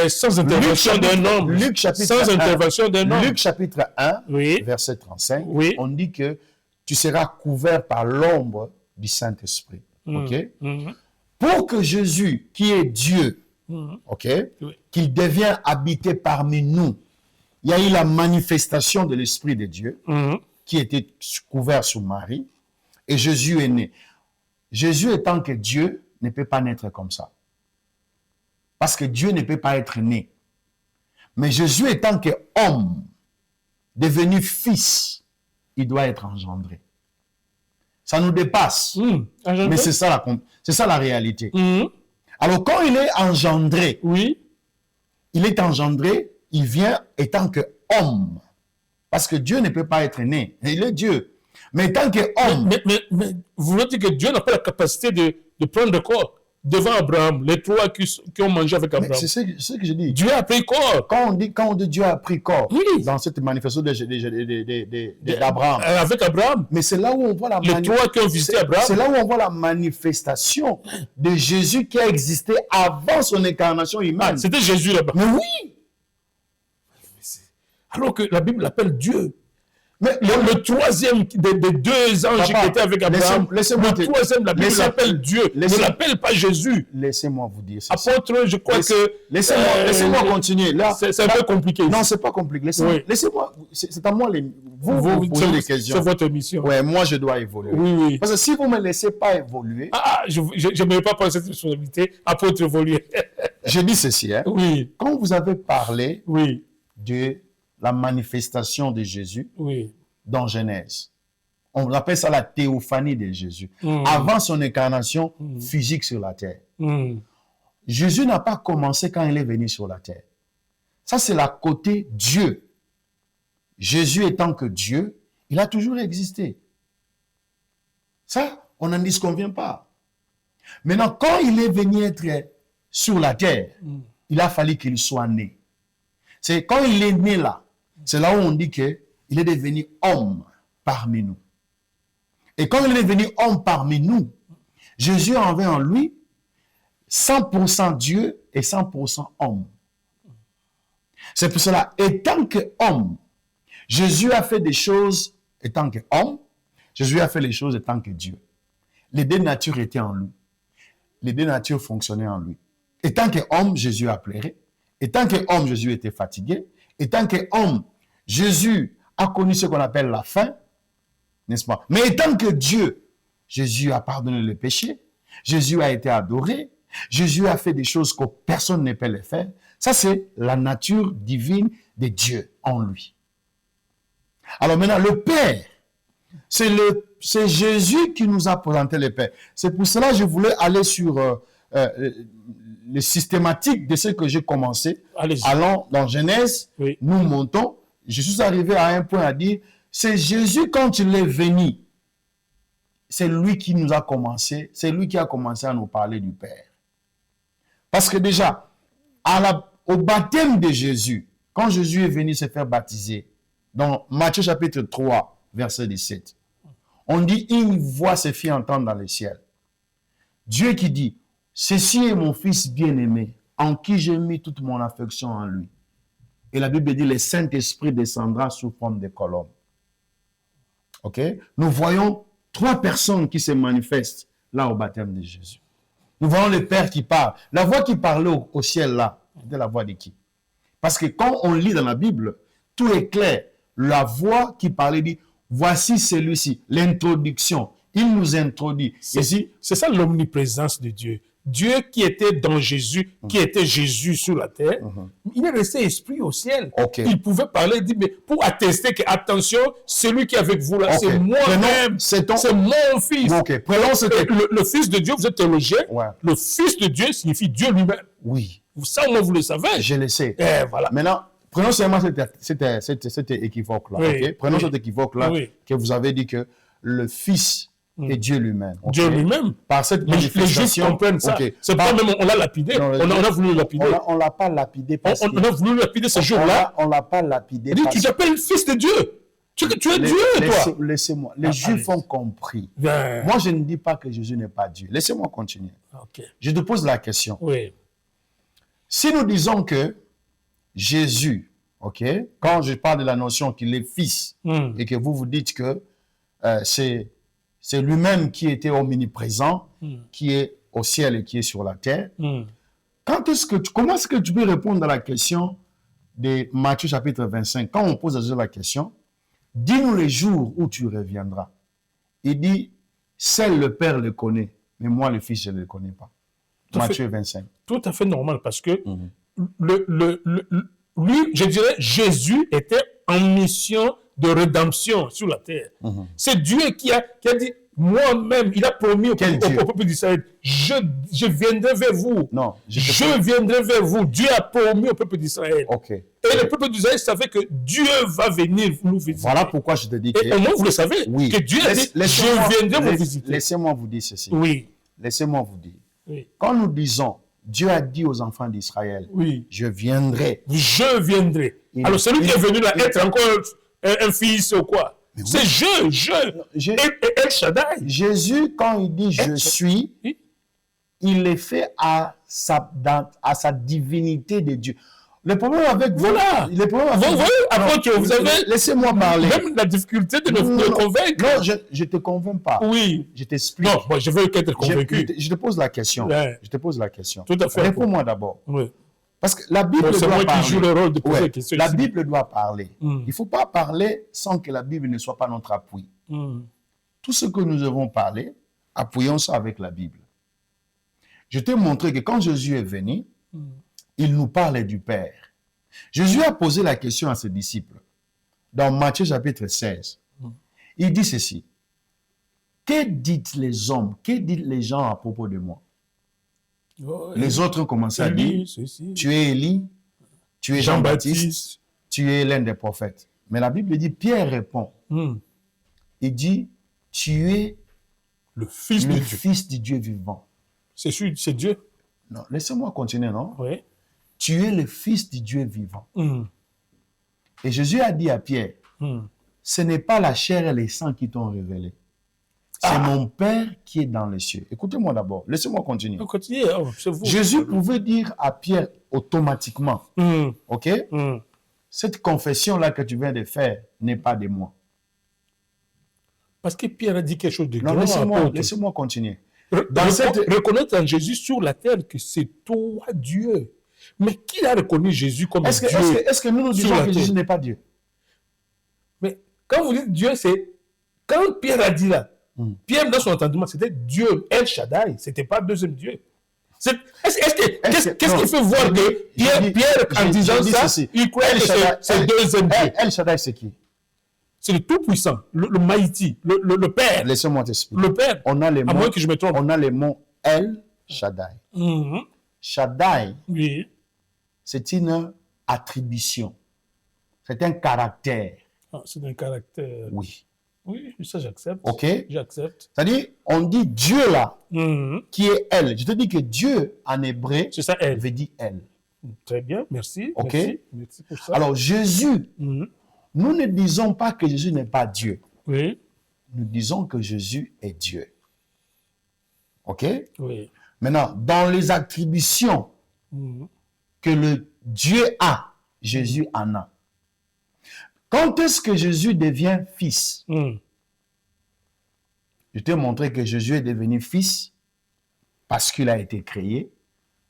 Sans intervention d'un homme. Sans intervention d'un homme. Luc chapitre 1, Oui. verset 35, Oui. on dit que tu seras couvert par l'ombre du Saint-Esprit. OK? Pour que Jésus, qui est Dieu, OK, Oui. qu'il devienne habité parmi nous, il y a eu la manifestation de l'Esprit de Dieu qui était couvert sous Marie et Jésus est né. Jésus étant que Dieu ne peut pas naître comme ça. Parce que Dieu ne peut pas être né. Mais Jésus étant qu'homme, devenu fils, il doit être engendré. Ça nous dépasse. Mais c'est ça la réalité. Alors quand il est engendré, Oui. Il vient étant qu'homme. Parce que Dieu ne peut pas être né. Il est Dieu. Mais étant qu'homme... Mais vous voulez dire que Dieu n'a pas la capacité de prendre corps devant Abraham, les trois qui ont mangé avec Abraham. C'est ce que je dis. Dieu a pris corps. Quand on dit Dieu a pris corps, Oui. dans cette manifestation d'Abraham. Avec Abraham. Mais c'est là où on voit la Les trois qui ont visité Abraham. C'est là où on voit la manifestation de Jésus qui a existé avant son incarnation humaine. C'était Jésus là-bas. Mais oui. Alors que la Bible l'appelle Dieu. Mais Le troisième des deux anges Papa, qui étaient avec Abraham, laissez-moi le troisième, la Bible l'appelle Dieu. Ne l'appelle pas Jésus. Laissez-moi vous dire ceci. Apôtre, je crois que... Laissez-moi continuer. Là, c'est un peu compliqué. Non, c'est pas compliqué. Oui. Laissez-moi. C'est à moi vous posez les questions. C'est votre mission. Ouais, moi je dois évoluer. Oui. Parce que si vous me laissez pas évoluer, Je n'aimerais pas prendre cette responsabilité. Apôtre évoluer. je dis ceci. Hein. Oui. Quand vous avez parlé Oui. de la manifestation de Jésus Oui. dans Genèse, on appelle ça la théophanie de Jésus. Avant son incarnation physique sur la terre. Jésus n'a pas commencé quand il est venu sur la terre. Ça, c'est la côté Dieu. Jésus étant que Dieu, il a toujours existé. Ça, on n'en disconvient pas. Maintenant, quand il est venu être sur la terre, il a fallu qu'il soit né. C'est quand il est né là, c'est là où on dit que il est devenu homme parmi nous. Et quand il est devenu homme parmi nous, Jésus avait en lui 100% Dieu et 100% homme. C'est pour cela, étant qu'homme, Jésus a fait des choses étant qu'homme, Jésus a fait les choses étant que Dieu. Les deux natures étaient en lui. Les deux natures fonctionnaient en lui. Étant qu'homme, Jésus a pleuré. Étant qu'homme, Jésus était fatigué. Étant qu'homme, Jésus a connu ce qu'on appelle la faim, n'est-ce pas? Mais étant que Dieu, Jésus a pardonné le péché, Jésus a été adoré, Jésus a fait des choses que personne ne peut les faire. Ça, c'est la nature divine de Dieu en lui. Alors maintenant, le Père, c'est Jésus qui nous a présenté le Père. C'est pour cela que je voulais aller sur les systématiques de ce que j'ai commencé. Allons dans Genèse, oui. Nous montons. Je suis arrivé à un point à dire, c'est Jésus quand il est venu. c'est lui qui nous a commencé, c'est lui qui a commencé à nous parler du Père. Parce que déjà, au baptême de Jésus, quand Jésus est venu se faire baptiser, dans Matthieu chapitre 3, verset 17, on dit, une voix se fit entendre dans le ciel. Dieu qui dit, ceci est mon fils bien-aimé, en qui j'ai mis toute mon affection en lui. Et la Bible dit, le Saint-Esprit descendra sous forme de colombe. Ok? Nous voyons 3 personnes qui se manifestent là au baptême de Jésus. Nous voyons le Père qui parle. La voix qui parlait au ciel là, c'était la voix de qui? Parce que quand on lit dans la Bible, tout est clair. La voix qui parlait dit, voici celui-ci, l'introduction. Il nous introduit. C'est ça l'omniprésence de Dieu. Dieu qui était dans Jésus, qui était Jésus sur la terre, il est resté esprit au ciel. Okay. Il pouvait parler, il dit, mais pour attester que, attention, celui qui est avec vous là, c'est moi-même, c'est mon fils. Okay. Prenons le fils de Dieu, vous êtes théologien, le fils de Dieu signifie Dieu lui-même. Oui. Ça, au moins, vous le savez. Je le sais. Et voilà. Maintenant, prenons seulement cet équivoque-là. Oui. Okay? Prenons cet équivoque-là que vous avez dit que le fils est Dieu lui-même. Okay? Dieu lui-même. Par cette les manifestation. Juifs comprennent ça. Okay. C'est pas même, on l'a lapidé. Non, on a voulu le lapider. On l'a pas lapidé parce on a voulu le lapider ce jour-là. On l'a pas lapidé. Il dit, tu t'appelles fils de Dieu. Tu es Dieu, toi. Laissez-moi. Les Juifs ont compris. Bien. Moi, je ne dis pas que Jésus n'est pas Dieu. Laissez-moi continuer. Okay. Je te pose la question. Oui. Si nous disons que Jésus, ok, quand je parle de la notion qu'il est fils, et que vous dites que c'est lui-même qui était omniprésent, qui est au ciel et qui est sur la terre, comment est-ce que tu peux répondre à la question de Matthieu chapitre 25, quand on pose à Jésus la question, dis-nous les jours où tu reviendras. Il dit, seul le Père le connaît, mais moi le Fils je ne le connais pas. Matthieu 25. Tout à fait normal parce que lui, je dirais, Jésus était en mission de rédemption sur la terre. C'est Dieu qui a dit, moi-même, il a promis au peuple d'Israël, je viendrai vers vous. Non, je viendrai vers vous. Dieu a promis au peuple d'Israël. Okay. Et le peuple d'Israël savait que Dieu va venir nous visiter. Voilà pourquoi je te dis que... Et au moins, vous le savez, que Dieu a dit, je viendrai vous visiter. Laissez-moi vous dire ceci. Oui. Laissez-moi vous dire. Oui. Quand nous disons, Dieu a dit aux enfants d'Israël, je viendrai. Je viendrai. Alors, celui qui est venu là, être encore un fils ou quoi? C'est je. Et El Shaddai. Jésus, quand il dit je suis, il est fait à sa divinité de Dieu. Le problème avec vous, le problème avec vous, après que vous avez, laissez-moi parler. Même la difficulté de me convaincre. Non, je te convainc pas. Oui. Je t'explique. Non, moi, je veux être convaincu. Je te pose la question. Ouais. Je te pose la question. Tout à fait. Réponds-moi d'abord. Oui. Parce que la Bible c'est doit moi parler. qui joue le rôle de poser la question. La Bible doit parler. Il ne faut pas parler sans que la Bible ne soit pas notre appui. Tout ce que nous avons parlé, appuyons ça avec la Bible. Je t'ai montré que quand Jésus est venu, il nous parlait du Père. Jésus a posé la question à ses disciples. Dans Matthieu chapitre 16, il dit ceci. Que dites les hommes, que disent les gens à propos de moi? Les autres ont commencé à dire, tu es Élie, tu es Jean-Baptiste, tu es l'un des prophètes. Mais la Bible dit, Pierre répond. Il dit, tu es le fils du Dieu vivant. C'est Dieu. Non, laissez-moi continuer, non? Oui. Tu es le fils du Dieu vivant. Et Jésus a dit à Pierre, ce n'est pas la chair et les sangs qui t'ont révélé. C'est mon Père qui est dans les cieux. Écoutez-moi d'abord, laissez-moi continuer. Jésus pouvait dire à Pierre automatiquement, ok? Cette confession-là que tu viens de faire n'est pas de moi. Parce que Pierre a dit quelque chose de grand. Non, laissez-moi continuer. Reconnaître en Jésus sur la terre que c'est toi Dieu. Mais qui a reconnu Jésus comme Dieu? Est-ce que nous disons que Jésus n'est pas Dieu? Mais quand vous dites Dieu, c'est... Quand Pierre a dit là, Pierre, dans son entendement, c'était Dieu, El Shaddai. Ce n'était pas deuxième Dieu. Qu'est-ce qui fait voir que Pierre, en disant ça, il croit que c'est deuxième Dieu? El Shaddai, c'est qui? C'est le Tout-Puissant, le Mighty, le Père. Laissez-moi t'expliquer. Le Père. On a les mots, à moins que je me trompe. On a les mots El Shaddai. Shaddai, c'est une attribution. C'est un caractère. C'est un caractère. Oui. Oui, ça j'accepte. Ok? J'accepte. C'est-à-dire, on dit Dieu là, Mhm. qui est elle. Je te dis que Dieu, en hébreu, C'est ça, elle. veut dire elle. Très bien, merci. Ok. Merci, merci pour ça. Alors, Jésus, Mhm. nous ne disons pas que Jésus n'est pas Dieu. Oui, Nous disons que Jésus est Dieu. Ok? oui. Maintenant, dans les attributions Mhm. que le Dieu a, Jésus en a. Quand est-ce que Jésus devient fils? Mhm. Je t'ai montré que Jésus est devenu fils parce qu'il a été créé,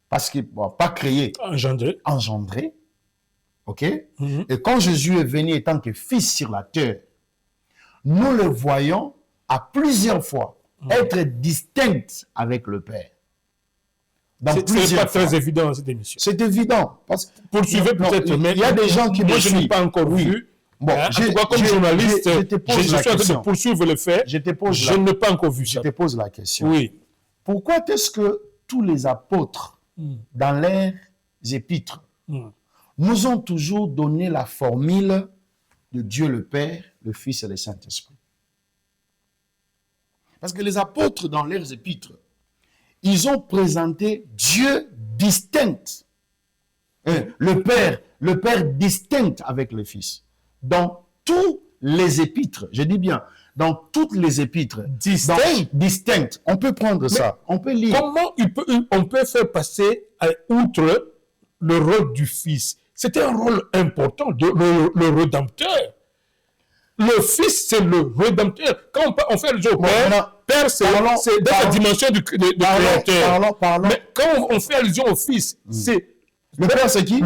parce qu'il, bon, pas créé, Engendré. engendré. Ok? Mhm. Et quand Jésus est venu en tant que fils sur la terre, nous le voyons à plusieurs fois être distinct avec le Père. Dans C'est pas plusieurs fois. très évident dans cette émission. C'est évident. Parce que Poursuivez non, peut-être, mais il y a des gens qui moi me je n'ai suivent. pas encore Oui. vu. Bon, En tout cas, comme journaliste, je te pose je la suis en train question. de poursuivre le fait. Je te pose Je la- n'ai pas encore vu Je ça. te pose la question. Oui. Pourquoi est-ce que tous les apôtres, dans leurs épîtres, Mhm. nous ont toujours donné la formule de Dieu le Père, le Fils et le Saint-Esprit? Parce que les apôtres, dans leurs épîtres, ils ont présenté Dieu distinct. Le Père distinct avec le Fils. Dans tous les épîtres, je dis bien, dans toutes les épîtres, distinct. On peut prendre ça, on peut lire. Comment on peut faire passer outre le rôle du Fils? C'était un rôle important, le Rédempteur. Le Fils, c'est le Rédempteur. Quand on fait allusion au Père, Père, c'est dans la dimension du Créateur. Parlons. Mais quand on fait allusion au Fils, c'est Le Père, c'est qui?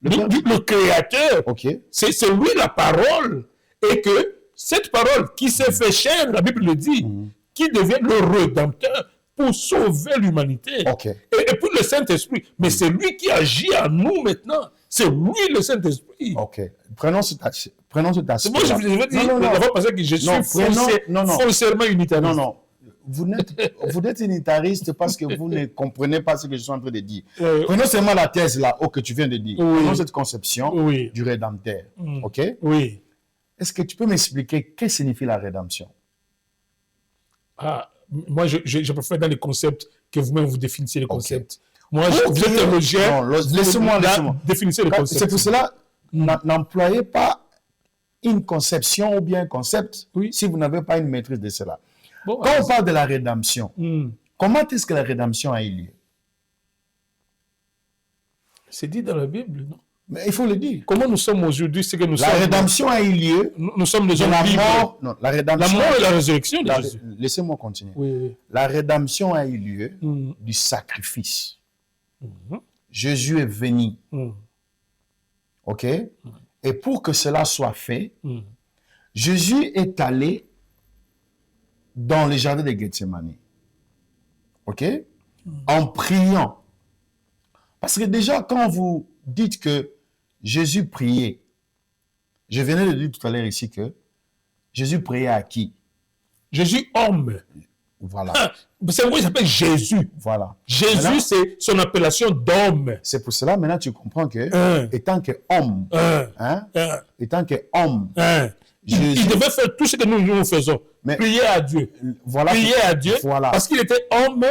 le Créateur. Ok. C'est lui la parole. Et que cette parole qui s'est fait chair, la Bible le dit, qui devient le Rédempteur pour sauver l'humanité. Ok. Et puis le Saint-Esprit. Mais c'est lui qui agit en nous maintenant. C'est lui le Saint-Esprit. Ok. Prenons cet aspect. Moi, je veux dire, la fois passée que je suis foncièrement unitariste. Non. Vous êtes unitariste parce que vous ne comprenez pas ce que je suis en train de dire. Prenons seulement la thèse là-haut que tu viens de dire. Oui. Prenons cette conception Oui. du Rédempteur. Ok? Oui. Est-ce que tu peux m'expliquer qu'est-ce que signifie la rédemption? Ah, moi, je préfère dans les concepts que vous-même vous définissez les concepts. Moi, Ok. vous êtes théologien. Non, laissez-moi. Définissez les concepts. C'est pour cela, n'employez pas une conception ou bien un concept si vous n'avez pas une maîtrise de cela. Bon, Quand on parle de la rédemption, comment est-ce que la rédemption a eu lieu? c'est dit dans la Bible, non? Mais il faut le dire. Comment nous sommes aujourd'hui, c'est que nous sommes. La rédemption a eu lieu. Nous sommes des de hommes la libres. mort. Non, la La rédemption. mort et la résurrection de Jésus. Laissez-moi continuer. Oui. La rédemption a eu lieu du sacrifice. Jésus est venu. OK? Et pour que cela soit fait, Jésus est allé dans les jardins de Gethsemane. OK? En priant. Parce que déjà, quand vous dites que Jésus priait, je venais de dire tout à l'heure ici que Jésus priait à qui? Jésus homme. Voilà. C'est pourquoi il s'appelle Jésus. Voilà. Jésus, Maintenant, c'est son appellation d'homme. c'est pour cela, maintenant, tu comprends que, étant qu'homme, étant qu'homme, Il devait faire tout ce que nous faisons. Mais- prier à Dieu. voilà. Prier à Dieu. Voilà. Parce qu'il était homme,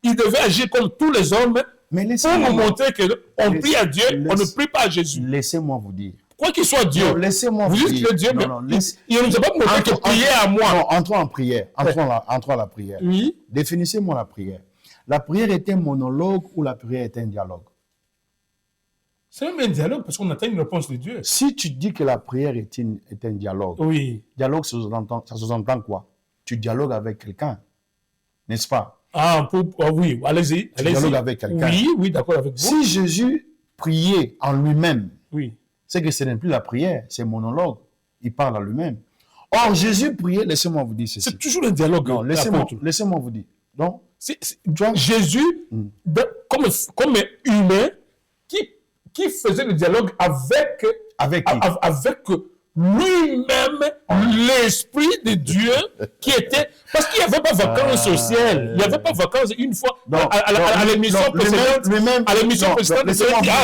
il devait agir comme tous les hommes Mais pour laissez-moi nous montrer qu'on prie à Dieu, on ne prie pas à Jésus. Laissez-moi vous dire. Quoi qu'il soit Dieu. Non, laissez-moi Vous vous dites dire. que Dieu, mais Non, il ne nous a pas montré que prier à moi. Non, entrons en prière. Entrons à la prière. Oui. Définissez-moi la prière. La prière est un monologue ou la prière est un dialogue? C'est même un dialogue parce qu'on attend une réponse de Dieu. Si tu dis que la prière est un dialogue, Oui. dialogue, ça sous-entend quoi? Tu dialogues avec quelqu'un, n'est-ce pas? Oui, allez-y. Tu dialogues avec quelqu'un. Oui, d'accord avec vous. Si Jésus priait en lui-même, Oui. c'est que ce n'est plus la prière, c'est un monologue. Il parle à lui-même. Or, Jésus priait, laissez-moi vous dire ceci. C'est toujours un dialogue. Non, laissez-moi vous dire. Donc, Jésus, comme humain, qui faisait le dialogue avec lui-même l'Esprit de Dieu qui était... Parce qu'il n'y avait pas vacances au ciel. Il n'y avait pas vacances une fois. À l'émission précédente,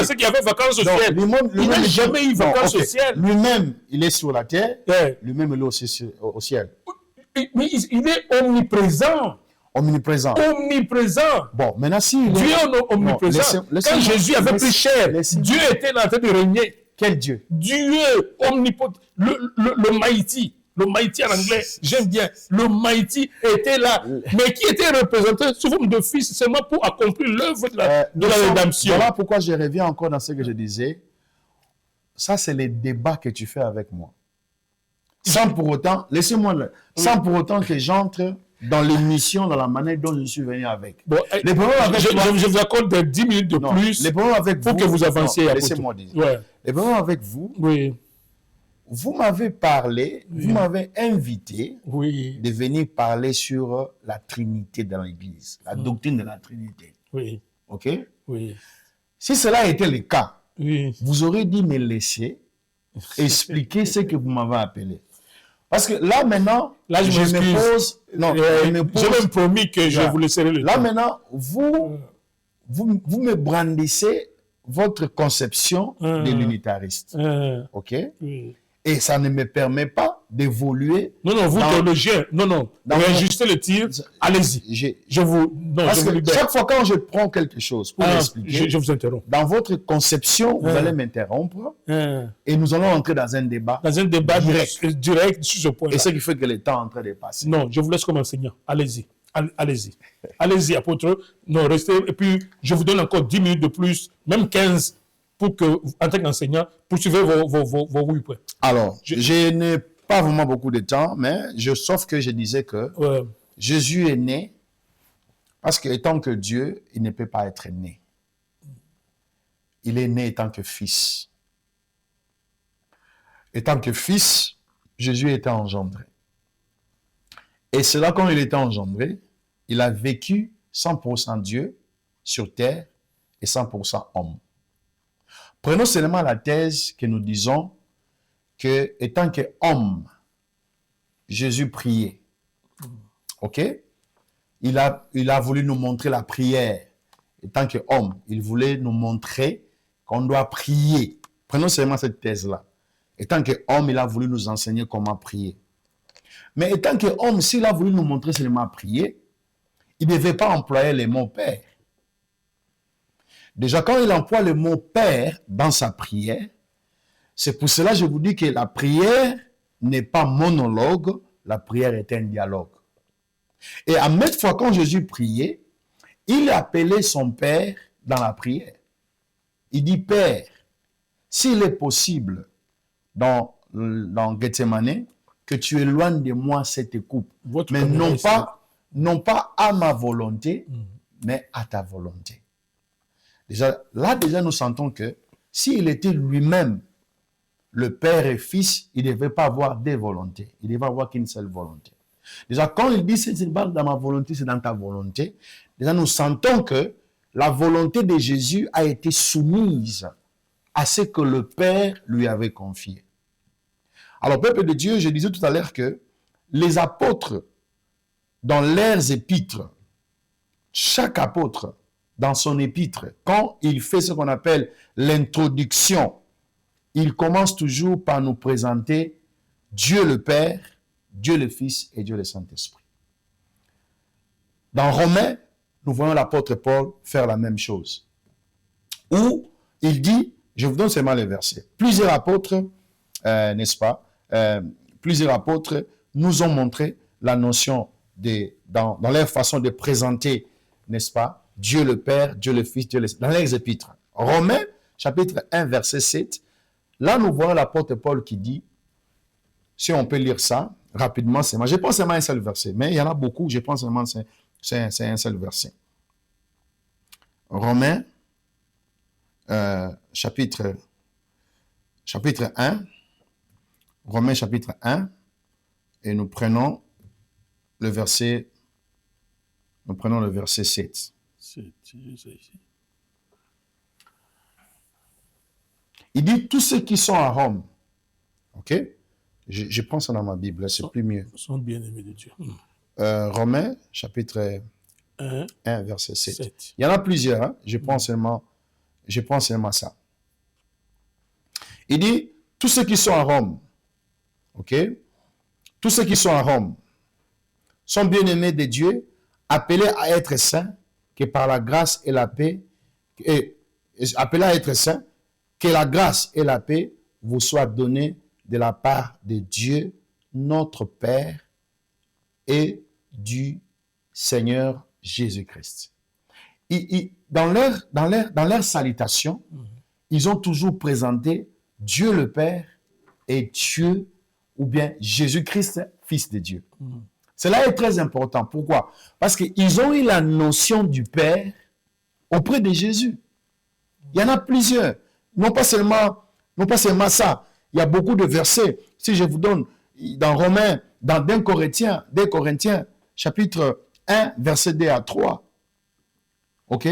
c'est qu'il y avait vacances au ciel. Il n'a jamais eu vacances au ciel. Lui-même, il est sur la terre. Lui-même, il est aussi au ciel. Mais il est omniprésent. Omniprésent. Omniprésent. Bon, maintenant, si Dieu est omniprésent. Quand Jésus avait pris chair, Dieu était en train de régner. Quel Dieu? Dieu omnipotent. Le mighty. Le mighty en anglais, j'aime bien. Le mighty était là. Mais qui était représenté sous forme de fils seulement pour accomplir l'œuvre de la rédemption. Voilà pourquoi je reviens encore dans ce que je disais. Ça, c'est les débats que tu fais avec moi. Sans pour autant, laissez-moi, sans pour autant que j'entre dans l'émission, dans la manière dont je suis venu avec. Bon, les problèmes avec je vous accorde 10 minutes de plus les problèmes avec pour que vous avanciez. Laissez-moi dire. Ouais. Les problèmes avec vous, vous m'avez parlé, vous m'avez invité de venir parler sur la Trinité dans l'Église, la doctrine de la Trinité. Oui. OK? Oui. Si cela était le cas, vous aurez dû me laisser expliquer ce que vous m'avez appelé. Parce que là, maintenant, là, je me pose... Non, j'ai même promis que je vous laisserai le temps. Là, maintenant, vous me brandissez votre conception de l'unitariste. OK? Et ça ne me permet pas d'évoluer. Non, vous théologien. Non, réajustez le tir. Allez-y. Parce que chaque fois quand je prends quelque chose pour l'expliquer, je vous interromps. Dans votre conception, vous allez m'interrompre et nous allons entrer dans un débat. Dans un débat direct sur ce point-là. Et ce qui fait que le temps est en train de passer. Non, je vous laisse comme enseignant. Allez-y. Allez-y. Allez-y, apôtre. Non, restez. Et puis, je vous donne encore 10 minutes de plus, même 15, pour que, en tant qu'enseignant, poursuivez vos 8 points. Alors, je n'ai pas vraiment beaucoup de temps, mais sauf que je disais que Jésus est né parce qu'étant que Dieu, il ne peut pas être né. Il est né étant que fils. Étant que fils, Jésus était engendré. Et c'est là, quand il était engendré, il a vécu 100% Dieu sur terre et 100% homme. Prenons seulement la thèse que nous disons que, étant qu'homme, Jésus priait. OK? Il a voulu nous montrer la prière. Étant qu'homme, il voulait nous montrer qu'on doit prier. Prenons seulement cette thèse-là. Étant qu'homme, il a voulu nous enseigner comment prier. Mais étant qu'homme, s'il a voulu nous montrer seulement à prier, il ne devait pas employer le mot Père. Déjà, quand il emploie le mot Père dans sa prière, c'est pour cela que je vous dis que la prière n'est pas monologue, la prière est un dialogue. Et à maintes fois, quand Jésus priait, il appelait son Père dans la prière. Il dit, Père, s'il est possible, dans Gethsemane, que tu éloignes de moi cette coupe, mais non pas à ma volonté, mais à ta volonté. Déjà, nous sentons que s'il était lui-même le Père et Fils, il ne devait pas avoir deux volontés. Il devait avoir qu'une seule volonté. Déjà, quand il dit, c'est pas dans ma volonté, c'est dans ta volonté, déjà, nous sentons que la volonté de Jésus a été soumise à ce que le Père lui avait confié. Alors, peuple de Dieu, je disais tout à l'heure que les apôtres, dans leurs épîtres, chaque apôtre, dans son épître, quand il fait ce qu'on appelle l'introduction, il commence toujours par nous présenter Dieu le Père, Dieu le Fils et Dieu le Saint-Esprit. Dans Romains, nous voyons l'apôtre Paul faire la même chose. Où il dit, je vous donne seulement les versets, plusieurs apôtres, n'est-ce pas, plusieurs apôtres nous ont montré la notion dans leur façon de présenter, n'est-ce pas, Dieu le Père, Dieu le Fils, dans les épîtres. Romains, chapitre 1, verset 7, là nous voyons l'apôtre Paul qui dit, si on peut lire ça rapidement, je pense seulement un seul verset, mais il y en a beaucoup, je pense seulement c'est un seul verset. Romains, chapitre 1, Romains chapitre 1, et nous prenons le verset 7. Il dit, tous ceux qui sont à Rome, ok? Je prends ça dans ma Bible, c'est plus mieux. Sont bien-aimés de Dieu. Romains, chapitre 1, 1, verset 7. 7. Il y en a plusieurs, hein? Je prends seulement ça. Il dit, tous ceux qui sont à Rome, ok? Tous ceux qui sont à Rome sont bien-aimés de Dieu, appelés à être saints, que par la grâce et la paix, appelés à être saints, que la grâce et la paix vous soient données de la part de Dieu, notre Père, et du Seigneur Jésus-Christ. Dans leur salutation, ils ont toujours présenté Dieu le Père et Dieu, ou bien Jésus-Christ, Fils de Dieu. Cela est très important. Pourquoi? Parce qu'ils ont eu la notion du Père auprès de Jésus. Il y en a plusieurs. Non pas seulement ça. Il y a beaucoup de versets. Si je vous donne dans Romains, dans 2 Corinthiens, chapitre 1, verset 2 à 3. Ok?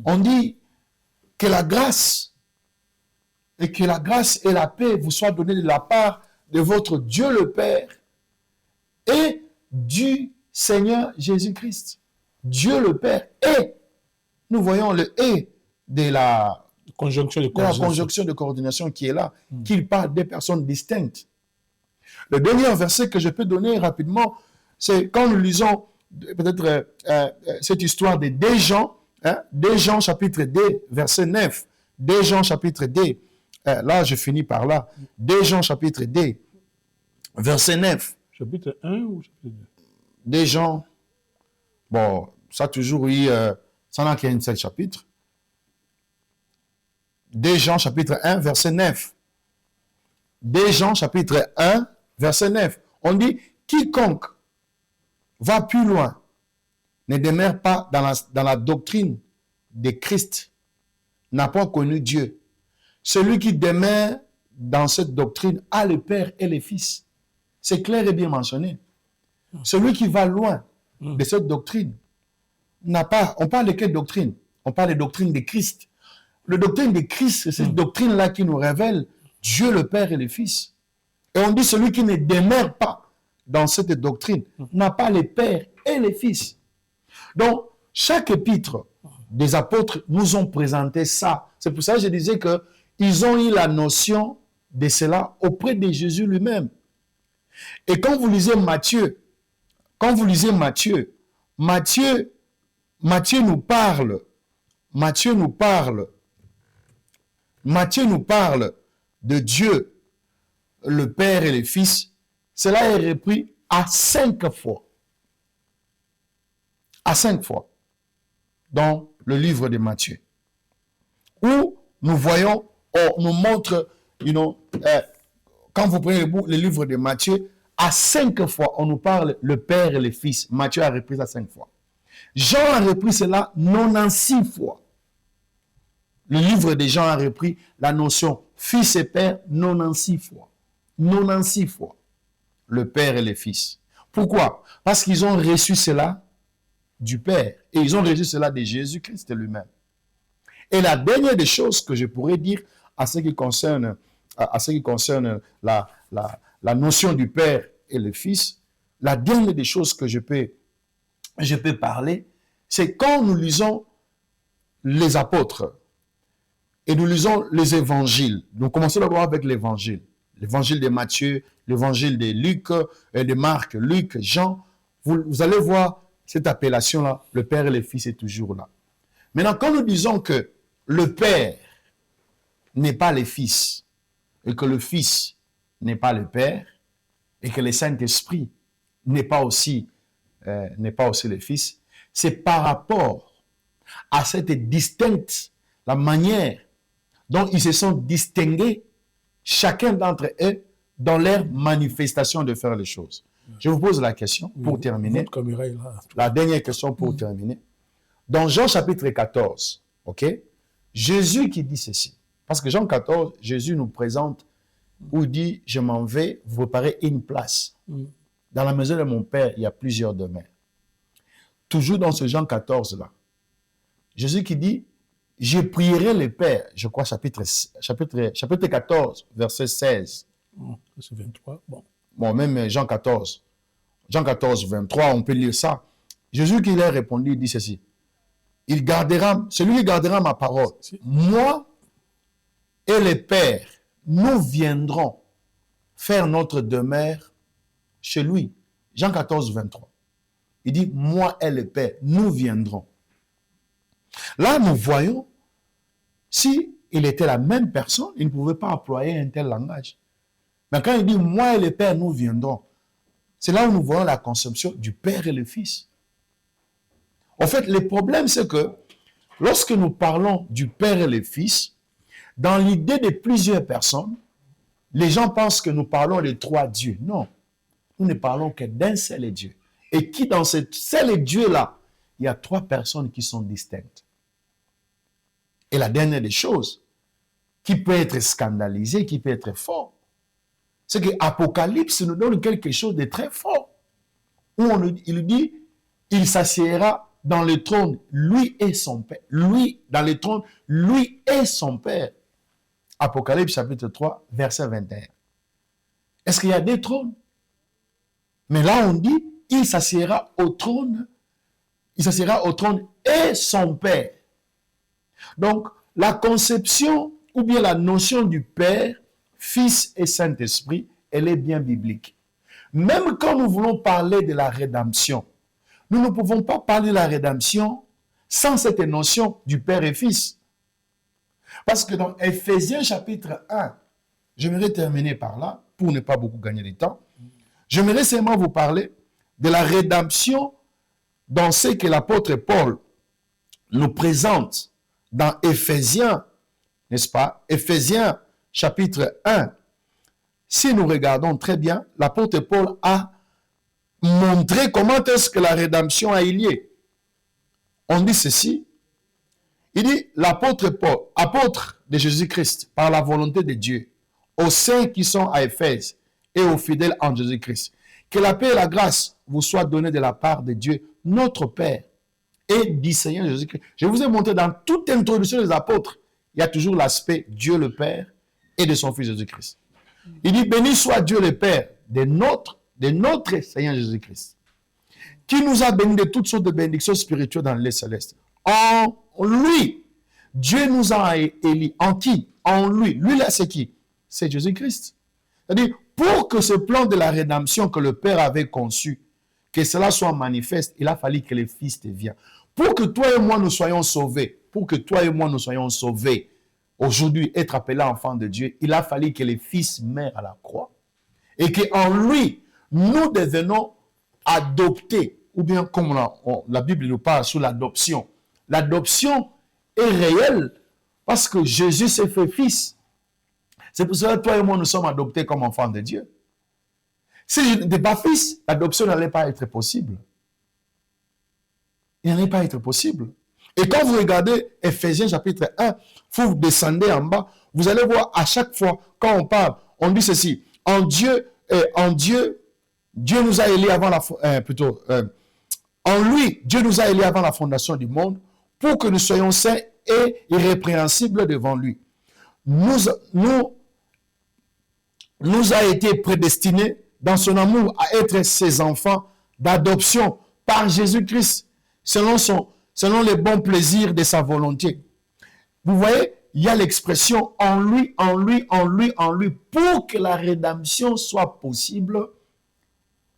On dit que la grâce et la paix vous soient données de la part de votre Dieu le Père et du Seigneur Jésus-Christ. Dieu le Père et, nous voyons le et de la conjonction de coordination qui est là, qu'il parle des personnes distinctes. Le dernier verset que je peux donner rapidement, c'est quand nous lisons peut-être cette histoire de 2 Jean, 2 Jean chapitre 2, verset 9. 2 Jean chapitre 2, là je finis par là. 2 Jean chapitre 2, verset 9. Chapitre 1 ou chapitre 2? 2 Jean, bon, ça a toujours eu, ça n'a qu'un seul chapitre. 2 Jean chapitre 1, verset 9. 2 Jean chapitre 1, verset 9. On dit, quiconque va plus loin ne demeure pas dans la doctrine de Christ, n'a pas connu Dieu. Celui qui demeure dans cette doctrine a le Père et le Fils. C'est clair et bien mentionné. Celui qui va loin de cette doctrine n'a pas... On parle de quelle doctrine? On parle de doctrine de Christ. La doctrine de Christ, c'est cette doctrine-là qui nous révèle Dieu le Père et le Fils. Et on dit celui qui ne demeure pas dans cette doctrine n'a pas le Père et le Fils. Donc, chaque épître des apôtres nous ont présenté ça. C'est pour ça que je disais qu'ils ont eu la notion de cela auprès de Jésus lui-même. Et quand vous lisez Matthieu, Matthieu nous parle de Dieu, le Père et le Fils. Cela est repris à 5 fois. À 5 fois. Dans le livre de Matthieu. Où nous voyons, on nous montre, quand vous prenez le livre de Matthieu, à 5 fois, on nous parle le Père et le Fils. Matthieu a repris ça 5 fois. Jean a repris cela 96 fois. Le livre de Jean a repris la notion Fils et Père 96 fois. 96 fois. Le Père et le Fils. Pourquoi? Parce qu'ils ont reçu cela du Père. Et ils ont reçu cela de Jésus-Christ lui-même. Et la dernière des choses que je pourrais dire à ce qui concerne, la notion du Père et le Fils, la dernière des choses que je peux parler, c'est quand nous lisons les apôtres et nous lisons les évangiles. Nous commençons d'abord avec l'évangile. L'évangile de Matthieu, l'évangile de Luc, de Marc, Luc, Jean. Vous allez voir cette appellation-là, le Père et le Fils est toujours là. Maintenant, quand nous disons que le Père n'est pas le Fils, et que le Fils n'est pas le Père, et que le Saint-Esprit n'est pas aussi le Fils, c'est par rapport à cette distincte, la manière dont ils se sont distingués, chacun d'entre eux, dans leur manifestation de faire les choses. Je vous pose la question pour terminer. La dernière question pour terminer. Dans Jean chapitre 14, ok, Jésus qui dit ceci. Parce que Jean 14, Jésus nous présente où il dit, je m'en vais vous préparer une place. Dans la maison de mon Père, il y a plusieurs demeures. Toujours dans ce Jean 14 là. Jésus qui dit, je prierai le Père, je crois chapitre 14, verset 16. C'est 23. Bon. Bon, même Jean 14. Jean 14, 23, on peut lire ça. Jésus qui leur répondit, dit ceci. Celui qui gardera ma parole, moi et le Père, nous viendrons faire notre demeure chez lui. Jean 14, 23. Il dit, moi et le Père, nous viendrons. Là, nous voyons, si il était la même personne, il ne pouvait pas employer un tel langage. Mais quand il dit, moi et le Père, nous viendrons, c'est là où nous voyons la conception du Père et le Fils. En fait, le problème, c'est que lorsque nous parlons du Père et le Fils, dans l'idée de plusieurs personnes, les gens pensent que nous parlons de trois dieux. Non, nous ne parlons que d'un seul Dieu. Et qui, dans ce seul Dieu-là, il y a trois personnes qui sont distinctes. Et la dernière des choses, qui peut être scandalisée, qui peut être fort, c'est que Apocalypse nous donne quelque chose de très fort. Où il dit, il s'assiera dans le trône, lui et son Père. Lui, dans le trône, lui et son Père. Apocalypse chapitre 3, verset 21. Est-ce qu'il y a des trônes? Mais là, on dit, il s'assiera au trône et son Père. Donc, la conception ou bien la notion du Père, Fils et Saint-Esprit, elle est bien biblique. Même quand nous voulons parler de la rédemption, nous ne pouvons pas parler de la rédemption sans cette notion du Père et Fils. Parce que dans Éphésiens chapitre 1, j'aimerais terminer par là, pour ne pas beaucoup gagner de temps, j'aimerais seulement vous parler de la rédemption dans ce que l'apôtre Paul nous présente dans Éphésiens, n'est-ce pas? Éphésiens chapitre 1. Si nous regardons très bien, l'apôtre Paul a montré comment est-ce que la rédemption a eu lieu. On dit ceci. Il dit, l'apôtre Paul, apôtre de Jésus-Christ, par la volonté de Dieu, aux saints qui sont à Éphèse et aux fidèles en Jésus-Christ, que la paix et la grâce vous soient données de la part de Dieu, notre Père, et du Seigneur Jésus-Christ. Je vous ai montré dans toute introduction des apôtres, il y a toujours l'aspect Dieu le Père et de son Fils Jésus-Christ. Il dit, béni soit Dieu le Père de notre Seigneur Jésus-Christ, qui nous a bénis de toutes sortes de bénédictions spirituelles dans les célestes. En lui, Dieu nous a élus. En qui? En lui. Lui là, c'est qui? C'est Jésus-Christ. C'est-à-dire, pour que ce plan de la rédemption que le Père avait conçu, que cela soit manifeste, il a fallu que le Fils devienne. Pour que toi et moi nous soyons sauvés, aujourd'hui, être appelés enfants de Dieu, il a fallu que le Fils meure à la croix et qu'en lui, nous devenons adoptés, ou bien comme la Bible nous parle sur l'adoption. L'adoption est réelle parce que Jésus s'est fait fils. C'est pour cela que toi et moi, nous sommes adoptés comme enfants de Dieu. Si je n'étais pas fils, l'adoption n'allait pas être possible. Il n'allait pas être possible. Et quand vous regardez Éphésiens chapitre 1, vous descendez en bas, vous allez voir à chaque fois, quand on parle, on dit ceci, Dieu nous a élus avant en lui, Dieu nous a élus avant la fondation du monde pour que nous soyons saints et irrépréhensibles devant lui. Nous a été prédestinés dans son amour à être ses enfants d'adoption par Jésus-Christ, selon les bons plaisirs de sa volonté. Vous voyez, il y a l'expression en lui, en lui, en lui, en lui. Pour que la rédemption soit possible,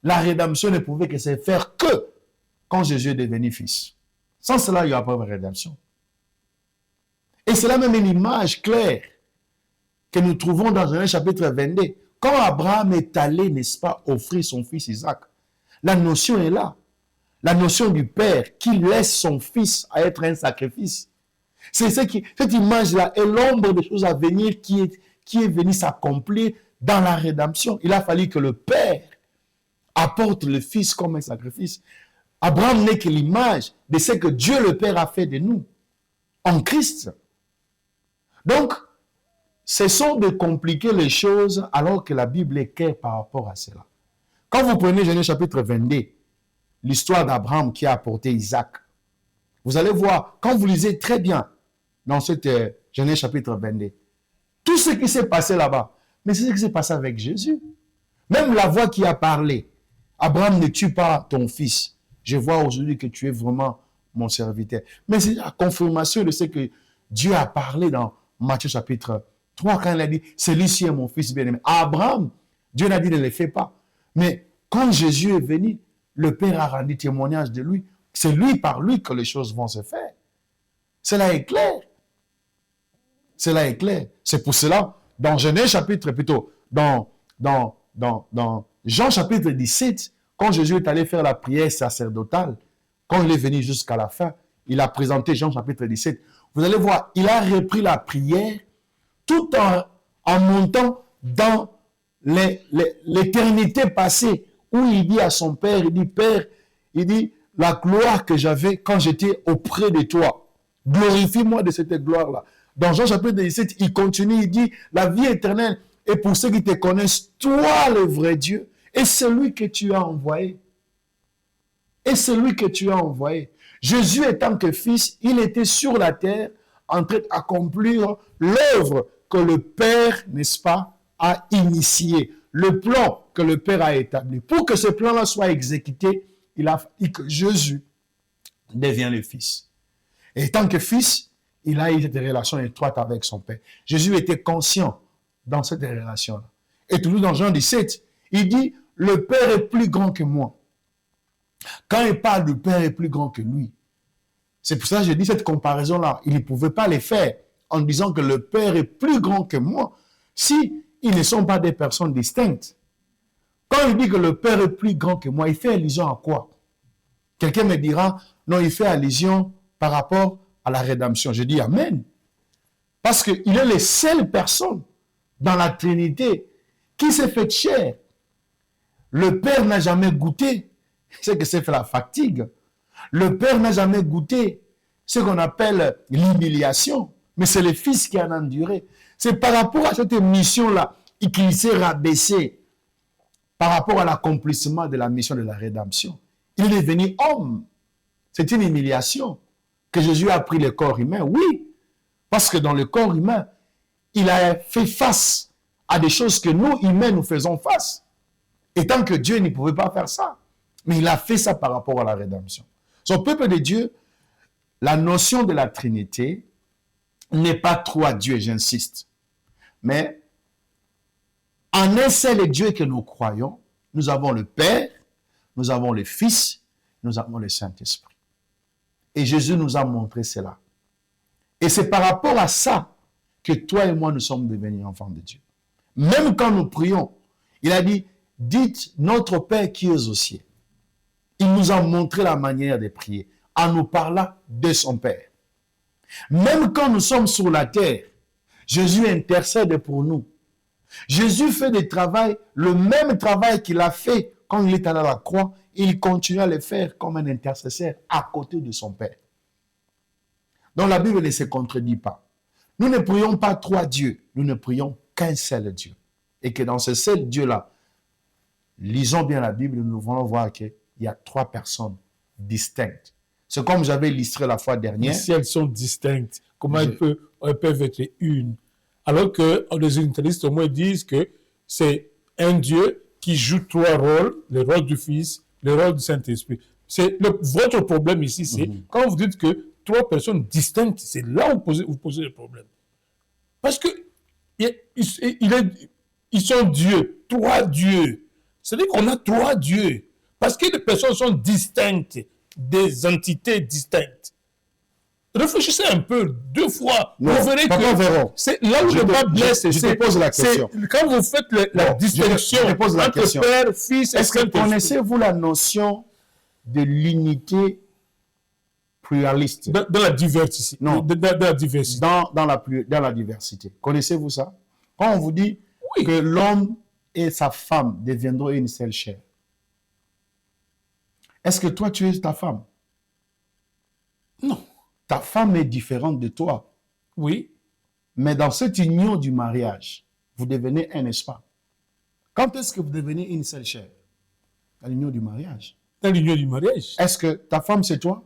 la rédemption ne pouvait que se faire que quand Jésus est devenu fils. Sans cela, il n'y aura pas de rédemption. Et c'est là même une image claire que nous trouvons dans Genèse chapitre 22. Quand Abraham est allé, n'est-ce pas, offrir son fils Isaac, la notion est là. La notion du Père qui laisse son fils à être un sacrifice. C'est cette image-là est l'ombre des choses à venir qui est venue s'accomplir dans la rédemption. Il a fallu que le Père apporte le Fils comme un sacrifice. Abraham n'est que l'image de ce que Dieu le Père a fait de nous en Christ. Donc, cessons de compliquer les choses alors que la Bible est claire par rapport à cela. Quand vous prenez Genèse chapitre 22, l'histoire d'Abraham qui a apporté Isaac, vous allez voir, quand vous lisez très bien dans cette Genèse chapitre 22, tout ce qui s'est passé là-bas, Mais c'est ce qui s'est passé avec Jésus. Même la voix qui a parlé, Abraham, ne tue pas ton fils. Je vois aujourd'hui que tu es vraiment mon serviteur. Mais c'est la confirmation de ce que Dieu a parlé dans Matthieu chapitre 3, quand il a dit, celui-ci est mon fils bien-aimé. À Abraham, Dieu n'a dit, ne le fais pas. Mais quand Jésus est venu, le Père a rendu témoignage de lui. C'est lui, par lui, que les choses vont se faire. Cela est clair. Cela est clair. C'est pour cela, dans Genèse chapitre, plutôt, dans Jean chapitre 17, quand Jésus est allé faire la prière sacerdotale, quand il est venu jusqu'à la fin, il a présenté Jean chapitre 17. Vous allez voir, il a repris la prière tout en montant dans l'éternité passée, où il dit à son Père, il dit, Père, il dit, la gloire que j'avais quand j'étais auprès de toi, glorifie-moi de cette gloire-là. Dans Jean chapitre 17, il continue, il dit, la vie éternelle est pour ceux qui te connaissent, toi le vrai Dieu, et celui que tu as envoyé. Et celui que tu as envoyé. Jésus étant que fils, il était sur la terre en train d'accomplir l'œuvre que le Père, n'est-ce pas, a initié. Le plan que le Père a établi. Pour que ce plan-là soit exécuté, il a fallu que Jésus devienne le fils. Et étant que fils, il a eu cette relation étroite avec son Père. Jésus était conscient dans cette relation-là. Et toujours dans Jean 17, il dit, le Père est plus grand que moi. Quand il parle du Père est plus grand que lui, c'est pour ça que je dis cette comparaison-là. Il ne pouvait pas les faire en disant que le Père est plus grand que moi si ils ne sont pas des personnes distinctes. Quand il dit que le Père est plus grand que moi, il fait allusion à quoi? Quelqu'un me dira, non, il fait allusion par rapport à la rédemption. Je dis Amen. Parce qu'il est les seules personnes dans la Trinité qui s'est fait chair. Le Père n'a jamais goûté ce que c'est fait la fatigue. Le Père n'a jamais goûté ce qu'on appelle l'humiliation. Mais c'est le Fils qui en a enduré. C'est par rapport à cette mission-là qu'il s'est rabaissé par rapport à l'accomplissement de la mission de la rédemption. Il est devenu homme. C'est une humiliation que Jésus a pris le corps humain. Oui, parce que dans le corps humain, il a fait face à des choses que nous, humains, nous faisons face. Et tant que Dieu ne pouvait pas faire ça. Mais il a fait ça par rapport à la rédemption. Son peuple de Dieu, la notion de la Trinité n'est pas trois dieux, j'insiste. Mais en un seul Dieu que nous croyons, nous avons le Père, nous avons le Fils, nous avons le Saint-Esprit. Et Jésus nous a montré cela. Et c'est par rapport à ça que toi et moi, nous sommes devenus enfants de Dieu. Même quand nous prions, il a dit, dites notre Père qui est aux cieux. Il nous a montré la manière de prier en nous parlant de son Père. Même quand nous sommes sur la terre, Jésus intercède pour nous. Jésus fait le même travail qu'il a fait quand il est allé à la croix. Il continue à le faire comme un intercesseur à côté de son Père. Donc la Bible ne se contredit pas. Nous ne prions pas trois dieux, nous ne prions qu'un seul Dieu. Et que dans ce seul Dieu-là, lisons bien la Bible, nous allons voir qu'il y a trois personnes distinctes. C'est comme j'avais illustré la fois dernière. Et si elles sont distinctes, comment elles peuvent être une? Alors que les universalistes, au moins, disent que c'est un Dieu qui joue trois rôles, le rôle du Fils, le rôle du Saint-Esprit. Votre problème ici, c'est quand vous dites que trois personnes distinctes, c'est là où vous posez le problème. Parce que ils sont dieux, trois dieux. C'est-à-dire qu'on a trois dieux. Parce que les personnes sont distinctes, des entités distinctes. Réfléchissez un peu, deux fois. Non, vous verrez que c'est là où le bas blesse. Je te pose la question. Quand vous faites la distinction entre Père, Fils et Est-ce que Saint-Esprit. connaissez-vous la notion de l'unité pluraliste? Dans la diversité. Non. Dans la diversité. Dans la diversité. Connaissez-vous ça? Quand on vous dit que l'homme et sa femme deviendront une seule chair, est-ce que toi, tu es ta femme? Non. Ta femme est différente de toi. Oui. Mais dans cette union du mariage, vous devenez un, n'est-ce pas? Quand est-ce que vous devenez une seule chair? Dans l'union du mariage. Dans l'union du mariage. Est-ce que ta femme, c'est toi?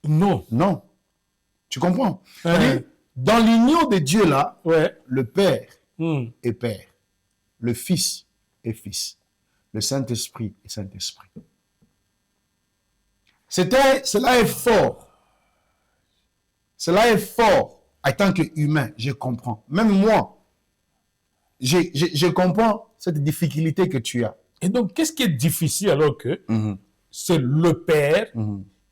Non. Non. Tu comprends? Dans l'union de Dieu là, Ouais. le Père Hmm. est Père, le Fils est Fils, le Saint-Esprit est Saint-Esprit. Cela est fort. Cela est fort. En tant qu'humain, je comprends. Même moi, je comprends cette difficulté que tu as. Et donc, qu'est-ce qui est difficile alors que c'est le Père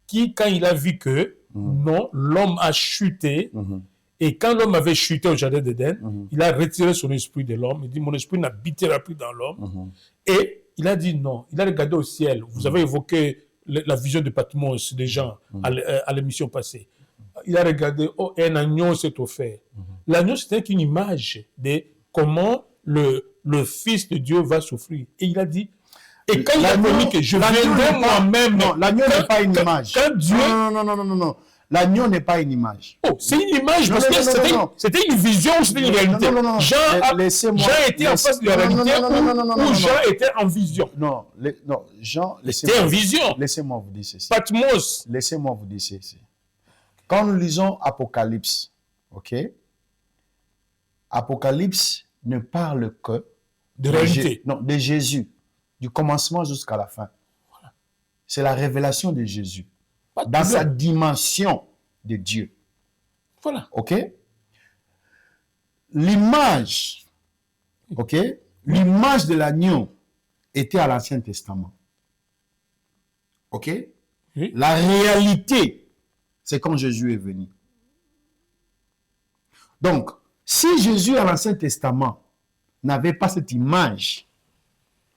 qui, quand il a vu que non, l'homme a chuté, et quand l'homme avait chuté au jardin d'Éden, il a retiré son esprit de l'homme. Il dit, mon esprit n'habitera plus dans l'homme. Et il a dit non. Il a regardé au ciel. Vous avez évoqué la vision de Patmos des gens à l'émission passée. Il a regardé, oh, un agneau s'est offert. L'agneau, c'était une image de comment le Fils de Dieu va souffrir. Et il a dit, et quand il a promis que je viendrai moi-même. Non, l'agneau n'est pas une image. Quand Dieu. Non. L'agneau n'est pas une image. Oh, c'est une image parce que c'était une vision ou c'était une réalité. Jean était en face de la réalité ou Jean était en vision. Non, Jean, était en vision. Laissez-moi vous dire ceci. Patmos. Laissez-moi vous dire ceci. Quand nous lisons Apocalypse, ok? Apocalypse ne parle que de réalité. De Jésus, du commencement jusqu'à la fin. Voilà. C'est la révélation de Jésus. Dans sa dimension de Dieu. Voilà. Ok? L'image, ok? L'image de l'agneau était à l'Ancien Testament. Ok? Oui. La réalité, c'est quand Jésus est venu. Donc, si Jésus à l'Ancien Testament n'avait pas cette image,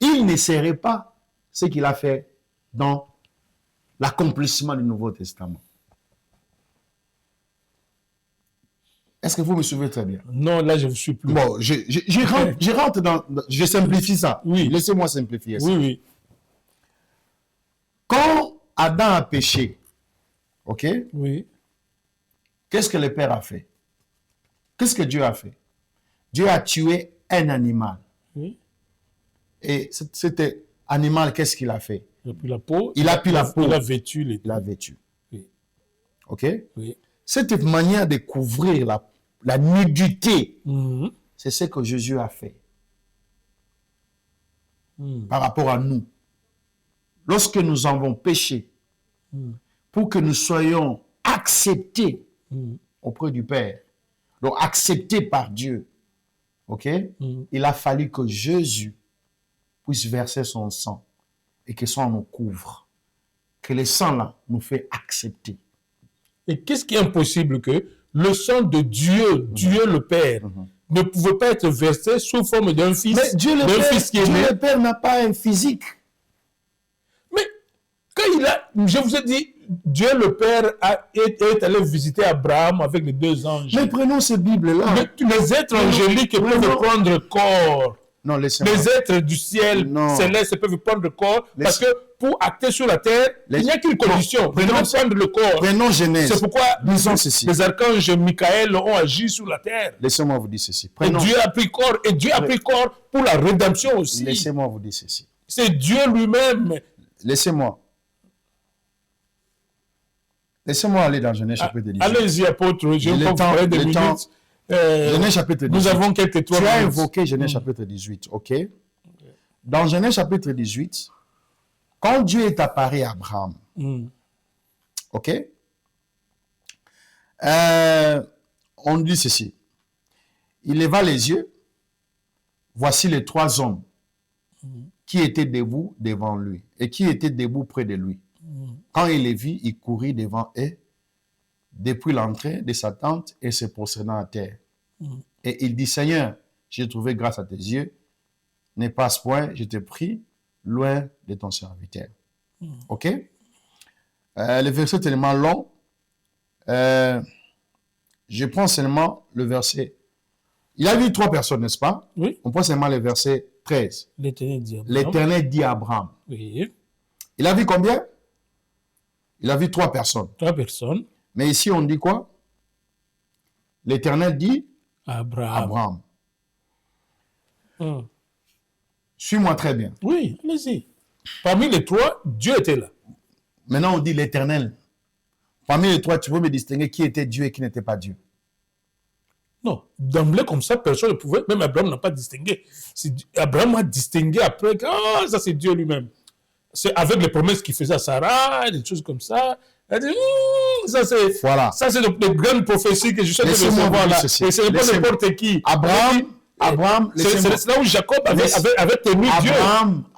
il ne serait pas ce qu'il a fait dans l'accomplissement du Nouveau Testament. Est-ce que vous me suivez très bien? Non, là, je ne vous suis plus. Bon, je rentre dans... Je simplifie ça. Oui. Laissez-moi simplifier ça. Oui. Quand Adam a péché, ok? Oui. Qu'est-ce que le Père a fait? Qu'est-ce que Dieu a fait? Dieu a tué un animal. Oui. Et cet animal, qu'est-ce qu'il a fait? Il a pris la peau. Il a pris la peau. Il a vêtu les... Il a vêtu. Oui. Ok? Oui. Cette manière de couvrir la nudité, Mhm. c'est ce que Jésus a fait par rapport à nous. Lorsque nous avons péché, pour que nous soyons acceptés auprès du Père, donc acceptés par Dieu, ok? Il a fallu que Jésus puisse verser son sang et que son sang nous couvre, que le sang là nous fait accepter. Et qu'est-ce qui est impossible que le sang de Dieu, Dieu le Père, ne pouvait pas être versé sous forme d'un fils, Mais Dieu le Père n'a pas un physique. Mais quand je vous ai dit, Dieu le Père est allé visiter Abraham avec les deux anges. Mais prenons cette Bible-là. Les êtres angéliques peuvent prendre corps. Non, laissez-moi. Les êtres du ciel céleste peuvent prendre corps parce que pour acter sur la terre, il n'y a qu'une condition. Ils doivent prendre le corps. Prenons Genèse. C'est pourquoi les archanges Michael ont agi sur la terre. Laissez-moi vous dire ceci. Et Dieu a pris corps. Et Dieu a pris corps pour la rédemption aussi. Laissez-moi vous dire ceci. C'est Dieu lui-même. Laissez-moi aller dans Genèse chapitre 18. Allez-y, apôtre. Je vais parler des minutes. Genèse chapitre 18. Nous avons quelques trois minutes. Tu as invoqué Genèse chapitre 18, ok? Dans Genèse chapitre 18, quand Dieu est apparu à Abraham, ok? On dit ceci. Il leva les yeux. Voici les trois hommes qui étaient debout devant lui et qui étaient debout près de lui. Quand il les vit, il courut devant eux depuis l'entrée de sa tente et se prosternant à terre. Et il dit, Seigneur, j'ai trouvé grâce à tes yeux, n'aie pas ce point, je te prie, loin de ton serviteur. Ok? Le verset est tellement long. Je prends seulement le verset. Il a vu trois personnes, n'est-ce pas? Oui. On prend seulement le verset 13. L'Éternel dit à Abraham. Oui. Il a vu combien? Il a vu trois personnes. Trois personnes. Mais ici, on dit quoi? L'Éternel dit Abraham. Suis-moi très bien. Oui, allez-y. Parmi les trois, Dieu était là. Maintenant, on dit l'Éternel. Parmi les trois, tu peux me distinguer qui était Dieu et qui n'était pas Dieu. Non, d'emblée comme ça, personne ne pouvait, même Abraham n'a pas distingué. Abraham a distingué après que ça c'est Dieu lui-même. C'est avec les promesses qu'il faisait à Sarah, des choses comme ça. Elle dit, ça c'est Voilà. ça c'est les grandes prophéties que je suis en train de Laissez-moi recevoir vous là. dire ceci. Et c'est pas Laissez-moi. n'importe qui. Abraham, laissez-moi. C'est là où Jacob avait tenu Dieu.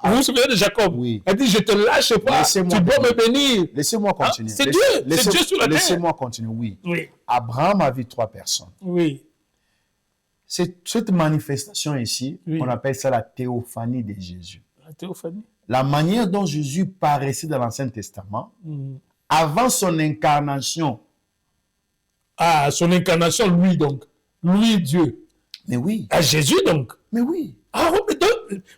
Vous vous souvenez de Jacob? Oui. Elle dit, je te lâche pas, Laissez-moi tu dois me continuer. bénir. Laissez-moi continuer. c'est Dieu, c'est Dieu sur la terre. Laissez-moi continuer, oui. Oui, Abraham a vu 3 personnes. oui, Cette manifestation ici, Oui. on appelle ça la théophanie de Jésus. la théophanie. La manière dont Jésus paraissait dans l'Ancien Testament, Mm. avant son incarnation. Ah, son incarnation, lui donc. Lui, Dieu. Mais oui, À Jésus donc. mais oui. Ah,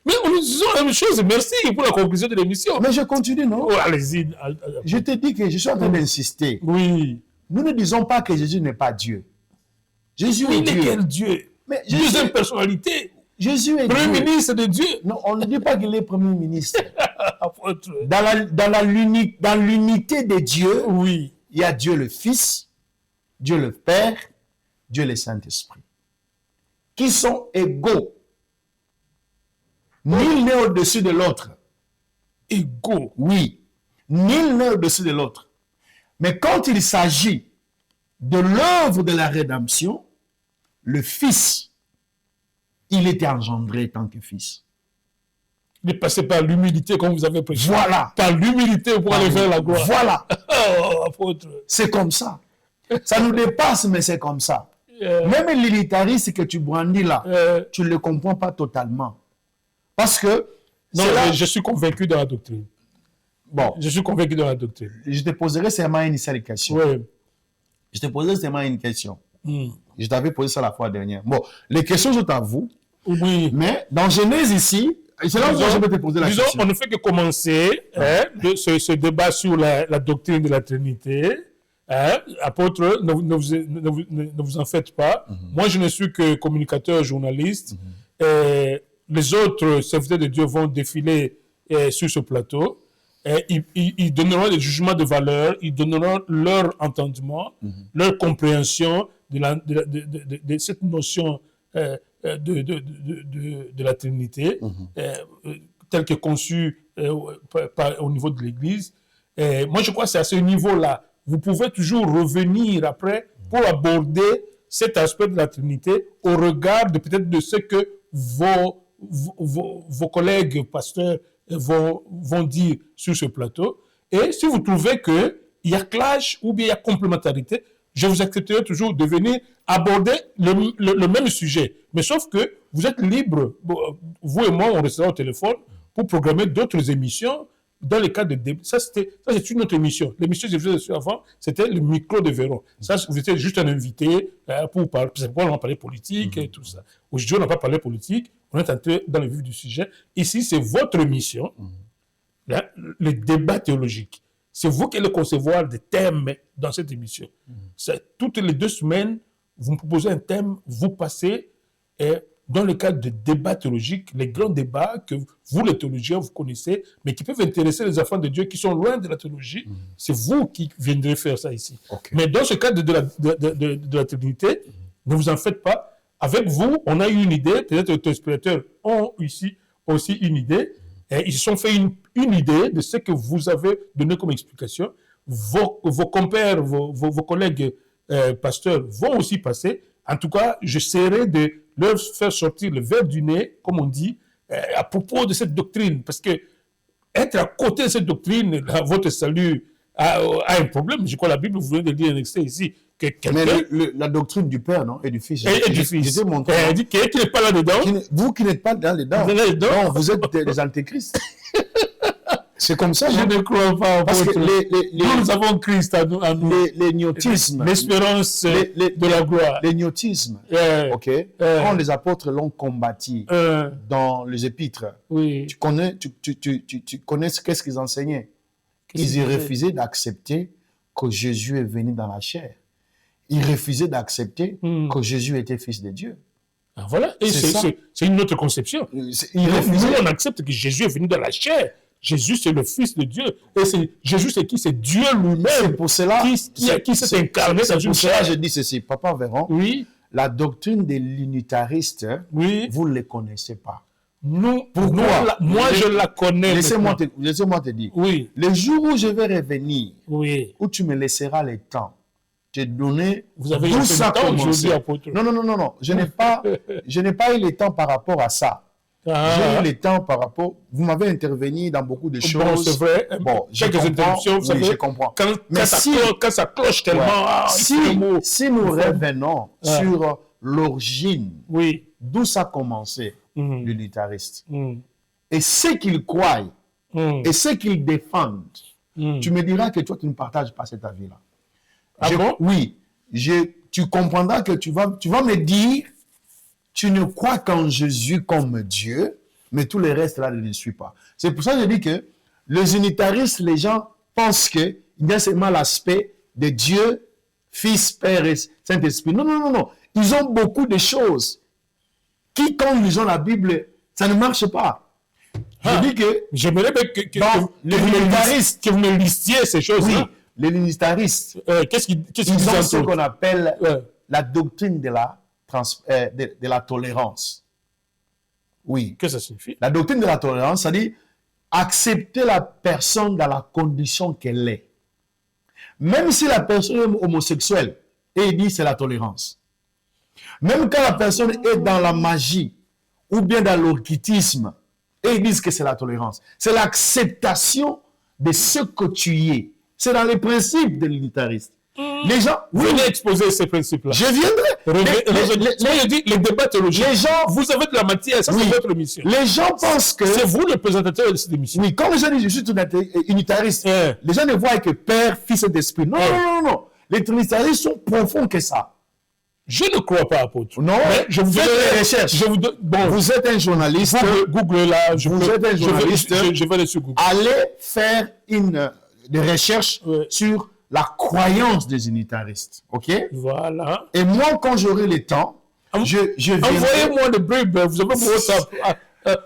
mais on nous disons la même chose. Merci pour la conclusion de l'émission. Mais je continue, non? Oh, allez-y. Je te dis que je suis en train d'insister. Oui. Nous ne disons pas que Jésus n'est pas Dieu. Jésus Mais est il est Dieu. quel Dieu? Mais Jésus, Deuxième personnalité. Jésus est Premier Dieu. ministre de Dieu. Non, on ne dit pas qu'il est Premier ministre. Apôtre. Dans l'unité de Dieu, Oui. il y a Dieu le Fils, Dieu le Père, Dieu le Saint-Esprit, qui sont égaux. Nul n'est au-dessus de l'autre. Égaux. Oui, nul n'est au-dessus de l'autre. Mais quand il s'agit de l'œuvre de la rédemption, le Fils, il était engendré tant que Fils. Il est passé par l'humilité, comme vous avez prêché. Voilà. Par l'humilité pour aller vers la gloire. Voilà. Oh, apôtre. C'est comme ça. Ça nous dépasse, mais c'est comme ça. Même l'élitarisme que tu brandis là, tu ne le comprends pas totalement. Parce que, non, c'est là- je suis convaincu dans la doctrine. bon, Je suis convaincu dans la doctrine. je te poserai seulement une seule question. Oui. Je te poserai seulement une question. Mm. Je t'avais posé ça la fois dernière. Bon, les questions, je t'avoue, Oui. mais dans Genèse ici, c'est là où je vais te poser la Disons, question. on ne fait que commencer ce débat sur la doctrine de la Trinité. Apôtre, ne vous en faites pas. Moi, je ne suis que communicateur, journaliste. Les autres serviteurs de Dieu vont défiler sur ce plateau. Ils donneront des jugements de valeur, ils donneront leur entendement, leur compréhension de cette notion de la Trinité, telle que conçue au niveau de l'Église. Moi, je crois que c'est à ce niveau-là. Vous pouvez toujours revenir après pour aborder cet aspect de la Trinité au regard de peut-être de ce que vos collègues pasteurs vont dire sur ce plateau. Et si vous trouvez qu'il y a clash ou bien il y a complémentarité, je vous accepterai toujours de venir aborder le même sujet. Mais sauf que vous êtes libre, vous et moi, on restera au téléphone pour programmer d'autres émissions dans le cadre de débat. Ça, c'est une autre émission. L'émission que je faisais dessus avant, c'était le micro de Véron. Ça, vous étiez juste un invité pour parler. C'est pourquoi on a parlé politique et tout ça. Aujourd'hui, on n'a pas parlé politique. On est entré dans le vif du sujet. Ici, c'est votre émission, le débat théologique. C'est vous qui allez concevoir des thèmes dans cette émission. Toutes les 2 semaines, vous me proposez un thème, vous passez dans le cadre de débats théologiques, les grands débats que vous, les théologiens, vous connaissez, mais qui peuvent intéresser les enfants de Dieu qui sont loin de la théologie. C'est vous qui viendrez faire ça ici. Okay. Mais dans ce cadre de la Trinité, ne vous en faites pas. Avec vous, on a eu une idée, peut-être les téléspectateurs ont ici aussi une idée, et ils se sont fait une idée de ce que vous avez donné comme explication. Vos compères, vos collègues pasteurs vont aussi passer. En tout cas, j'essaierai de leur faire sortir le verre du nez, comme on dit, à propos de cette doctrine. Parce que être à côté de cette doctrine, votre salut a un problème. Je crois que la Bible, vous venez de lire un extrait ici. Mais la doctrine du Père, non, et du Fils. Et du Fils. Je t'ai montré. Elle dit qu'il n'est pas là-dedans. Vous qui n'êtes pas là-dedans. Non, vous êtes des antéchrists. C'est comme ça. Je ne crois pas. Parce que nous avons Christ à nous. Les gnótismes. L'espérance de la gloire. Les gnótismes. Ok. Quand les apôtres l'ont combattu dans les épîtres, oui. tu connais qu'est-ce qu'ils enseignaient. Ils refusaient d'accepter que Jésus est venu dans la chair. Ils refusaient d'accepter que Jésus était fils de Dieu. Ah, voilà. Et c'est une autre conception. Nous, on accepte que Jésus est venu dans la chair. Jésus, c'est le Fils de Dieu. Et Jésus, c'est qui? C'est Dieu lui-même. C'est pour cela qui s'est incarné dans une chair. Je dis ceci, Papa Véron. Oui. la doctrine des l'unitaristes, Oui. vous ne les connaissez pas. Nous, Pourquoi? moi, je la connais. Laissez-moi maintenant. te dire. Oui, Le jour où je vais revenir, oui. où tu me laisseras le temps, te donner Vous avez d'où eu ça un peu de temps commence. aujourd'hui, apôtre. Non. Je n'ai pas eu le temps par rapport à ça. J'ai eu le temps par rapport. Vous m'avez intervenu dans beaucoup de choses. Bon, c'est vrai. Bon, je Quelques comprends. interruptions, vous Oui, savez. je comprends. Quand ça cloche tellement. Ouais. Ah, si, c'est le mot. si nous revenons Ah. sur l'origine, Oui. d'où ça a commencé, Mhm. l'unitariste, Mhm. et ce qu'ils croient, Mhm. et ce qu'ils défendent, Mhm. tu me diras que toi, tu ne partages pas cet avis-là. Ah bon? Oui. Tu comprendras que tu vas me dire, tu ne crois qu'en Jésus comme Dieu, mais tout le reste là ne le suit pas. C'est pour ça que je dis que les unitaristes, les gens pensent qu'il y a seulement l'aspect de Dieu, Fils, Père et Saint-Esprit. Non. Ils ont beaucoup de choses qui, quand ils ont la Bible, ça ne marche pas. Ah. Je dis que J'aimerais bien Bon, les unitaristes, que vous me listiez ces oui, choses-là. les unitaristes, Qu'est-ce qu'ils ils ont disent ce qu'on appelle Ouais. la doctrine de la tolérance. Oui, Qu'est-ce que ça signifie? la doctrine de la tolérance, c'est-à-dire accepter la personne dans la condition qu'elle est. Même si la personne est homosexuelle, et il dit c'est la tolérance. Même quand la personne est dans la magie ou bien dans l'occultisme, et ils disent que c'est la tolérance. C'est l'acceptation de ce que tu es. C'est dans les principes de l'unitariste. Les gens, oui, Venez exposer ces principes-là. je viendrai. Les débats théologiques. Les gens, Vous avez de la matière, ça Oui. c'est votre mission. les gens pensent que, C'est vous le présentateur de cette émission. oui, quand les gens disent je suis unitariste, les gens ne voient que Père, Fils et Esprit. Non. Les trinitaristes sont profonds que ça. Je ne crois pas, apôtre. Non, Mais je vous faites donne des recherches. Bon, Vous êtes un journaliste, Google là. Vous êtes un journaliste. Je vais aller sur Google. allez faire des recherches Ouais. sur la croyance des unitaristes. OK? Voilà. Et moi, quand j'aurai le temps, je viendrai. Envoyez-moi le bribe. Vous avez mon WhatsApp.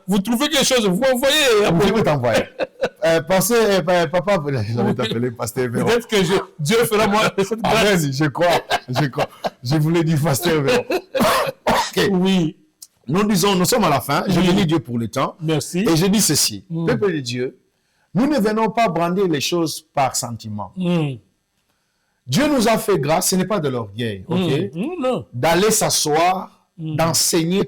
Vous trouvez quelque chose, vous envoyez. Je vais t'envoyer. Papa, j'allais t'appeler Pasteur Véron. Peut-être que Dieu fera moi cette Ah, grâce. vas-y, je crois. Je voulais dire Pasteur Véron. OK. Oui, Nous sommes à la fin. Je bénis Dieu pour le temps. merci. Et je dis ceci. Peuple de Dieu, nous ne venons pas brandir les choses par sentiment. Dieu nous a fait grâce, ce n'est pas de l'orgueil, ok? Non. D'aller s'asseoir, d'enseigner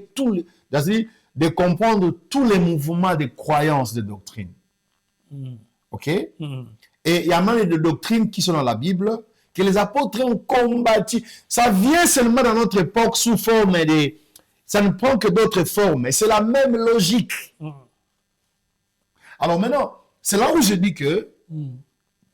c'est-à-dire de comprendre tous les mouvements de croyances, de doctrine. Ok? Et il y a même de doctrines qui sont dans la Bible que les apôtres ont combattu. Ça vient seulement dans notre époque sous forme de... Ça ne prend que d'autres formes, et c'est la même logique. Alors maintenant, c'est là où je dis que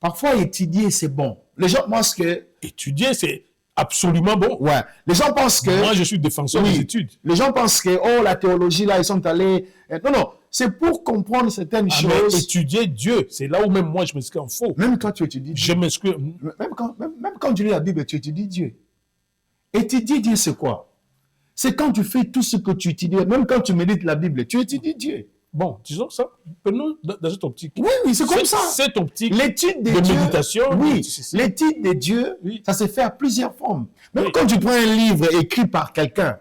parfois étudier, c'est bon. Les gens pensent que... Étudier, c'est absolument bon. Ouais. Les gens pensent que... Moi, je suis défenseur des études. Les gens pensent que, oh, la théologie, là, ils sont allés... Non. C'est pour comprendre certaines Mais choses. étudier Dieu, c'est là où même moi, je m'inscris en faux. Même toi, tu étudies Dieu. Je m'inscris... Même quand tu lis la Bible, tu étudies Dieu. Étudier Dieu, c'est quoi? C'est quand tu fais tout ce que tu étudies. Même quand tu médites la Bible, tu étudies Dieu. Bon, disons ça. Prenons dans cette optique. Oui, c'est comme ça. Cette optique L'étude de de Dieu, méditation. oui, c'est- l'étude de Dieu, Oui. ça se fait à plusieurs formes. Même Oui. quand tu prends un livre écrit par quelqu'un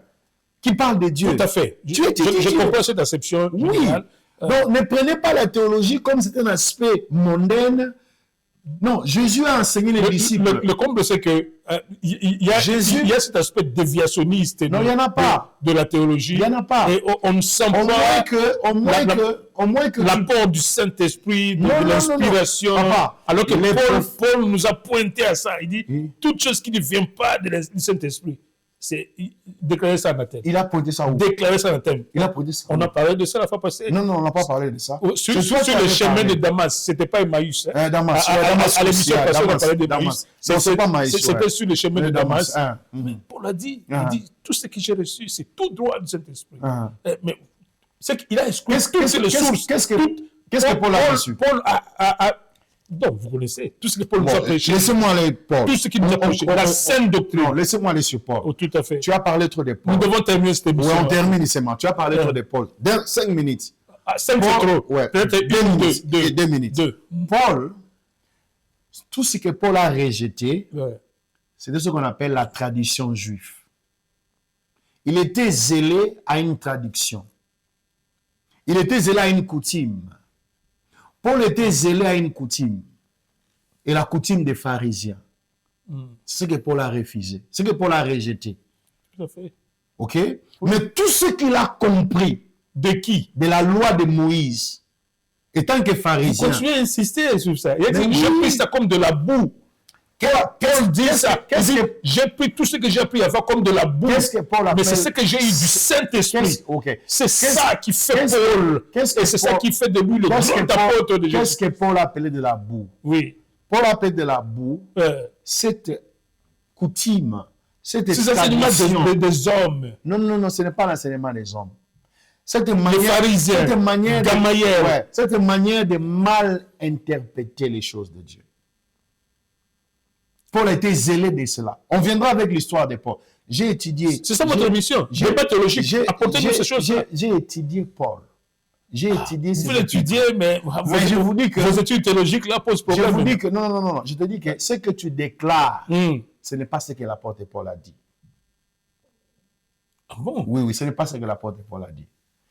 qui parle de Dieu. Tout à fait. Tu étudies Je Dieu. comprends cette acception Oui. générale. Donc, ne prenez pas la théologie comme c'est un aspect mondain. Non, Jésus a enseigné les disciples. Le comble, c'est que il y a cet aspect déviationniste Non, il n'y en a pas. de la théologie. Il n'y en a pas. Et on ne sent Au moins pas que l'apport du Saint-Esprit, de Non, non, l'inspiration. non, non. Papa, Alors que les Paul nous a pointé à ça. Il dit, toute chose qui ne vient pas du Saint-Esprit, c'est déclarer ça anathème. il a pointé ça où? Déclarer ça anathème. Il a pointé ça où? On a parlé de ça la fois passée. Non, on n'a pas parlé de ça. Sur C'est toi qui le avais chemin parlé. de Damas, c'était pas Emmaüs. Hein? Damas. À l'émission passée, on a parlé de Damas. Emmaüs. Non, c'est pas Maïs. C'était sur le chemin de Damas. Ah, Paul a dit, Ah. il dit, tout ce que j'ai reçu, c'est tout droit du Saint-Esprit. Ah. Mais c'est qu'il a exclu Qu'est-ce toutes les sources. que Paul a reçu? Paul a... Donc, vous connaissez tout ce que Paul nous a prêché. Laissez-moi aller, Paul. Tout ce qu'il nous a prêché. La saine doctrine. Non, laissez-moi aller sur Paul. Oh, tout à fait. Tu as parlé trop de Paul. Nous devons terminer cette Oui, émission. on termine ici. Tu as parlé trop de Paul. 5 minutes. 5 c'est trop. Ouais. Peut-être 2 minutes. 2. Paul, tout ce que Paul a rejeté, Ouais. c'est de ce qu'on appelle la tradition juive. Il était zélé à une tradition. Il était zélé à une coutume. Paul était zélé à une coutume. Et la coutume des pharisiens. C'est ce que Paul a refusé. C'est ce que Paul a rejeté. Tout à fait. OK? Mais tout ce qu'il a compris De qui? de la loi de Moïse, étant que Vous pharisien, continuez à insister sur ça. Il a dit, Mais j'ai oui. pris ça comme de la boue. Paul dit ça. Il dit, j'ai pris tout ce que j'ai appris avant comme de la boue. qu'est-ce que Paul appelle... Mais c'est ce que j'ai eu du Saint-Esprit. OK. C'est ça qui fait Paul. qu'est-ce que Et c'est ça Paul- qui fait de lui le Qu'est-ce que grand apôtre de Jésus. qu'est-ce que Paul appelait de la boue? Oui. Paul appelait de la boue cette coutume, cette C'est l'enseignement tradition. des hommes. Non, ce n'est pas l'enseignement des hommes. Cette Les manière, pharisiens. cette manière, Gamaliel. ouais, cette manière de mal interpréter les choses de Dieu. Paul a été zélé de cela. On viendra avec l'histoire de Paul. J'ai étudié. C'est ça votre mission. Débat théologique. Apportez-nous ces choses. J'ai étudié Paul. J'ai étudié Vous ses l'étudiez, mais je vous dis que vos études théologiques là posent je problème. vous dis que non. Je te dis que ce que tu déclares, Hmm. ce n'est pas ce que l'apôtre Paul a dit. Ah bon? Oui, ce n'est pas ce que l'apôtre Paul a dit.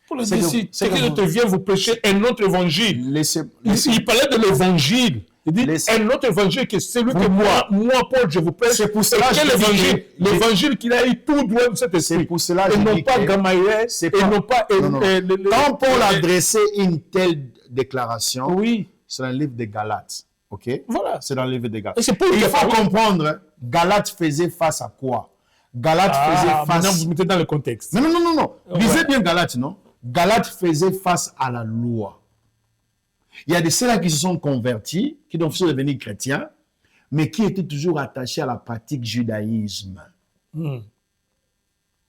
Pour le C'est que- dire, c'est c'est que qu'il vous- te vient vous prêcher un autre évangile. Laissez- Il parlait de l'évangile. Il dit Laissez- un autre évangile que celui que moi, Paul, je vous prêche. C'est pour cela Et quel que je dis évangile? que- L'évangile qu'il a eu tout droit de cet C'est esprit. pour cela que Et je non dis pas que Gamaliel. c'est Et pas- non pas. Non. Quand Paul a adressé une telle déclaration, Oui, c'est dans le livre des Galates. OK? voilà. C'est dans le livre des Et Galates. c'est Paul Il qui a faut parlé. comprendre, Galates faisait face à quoi? Galates Ah, faisait maintenant face... vous mettez dans le contexte. Non. Lisez Ouais. bien Galates, non? Galates faisait face à la loi. Il y a de ceux-là qui se sont convertis, qui sont devenus chrétiens, mais qui étaient toujours attachés à la pratique judaïsme. Hmm.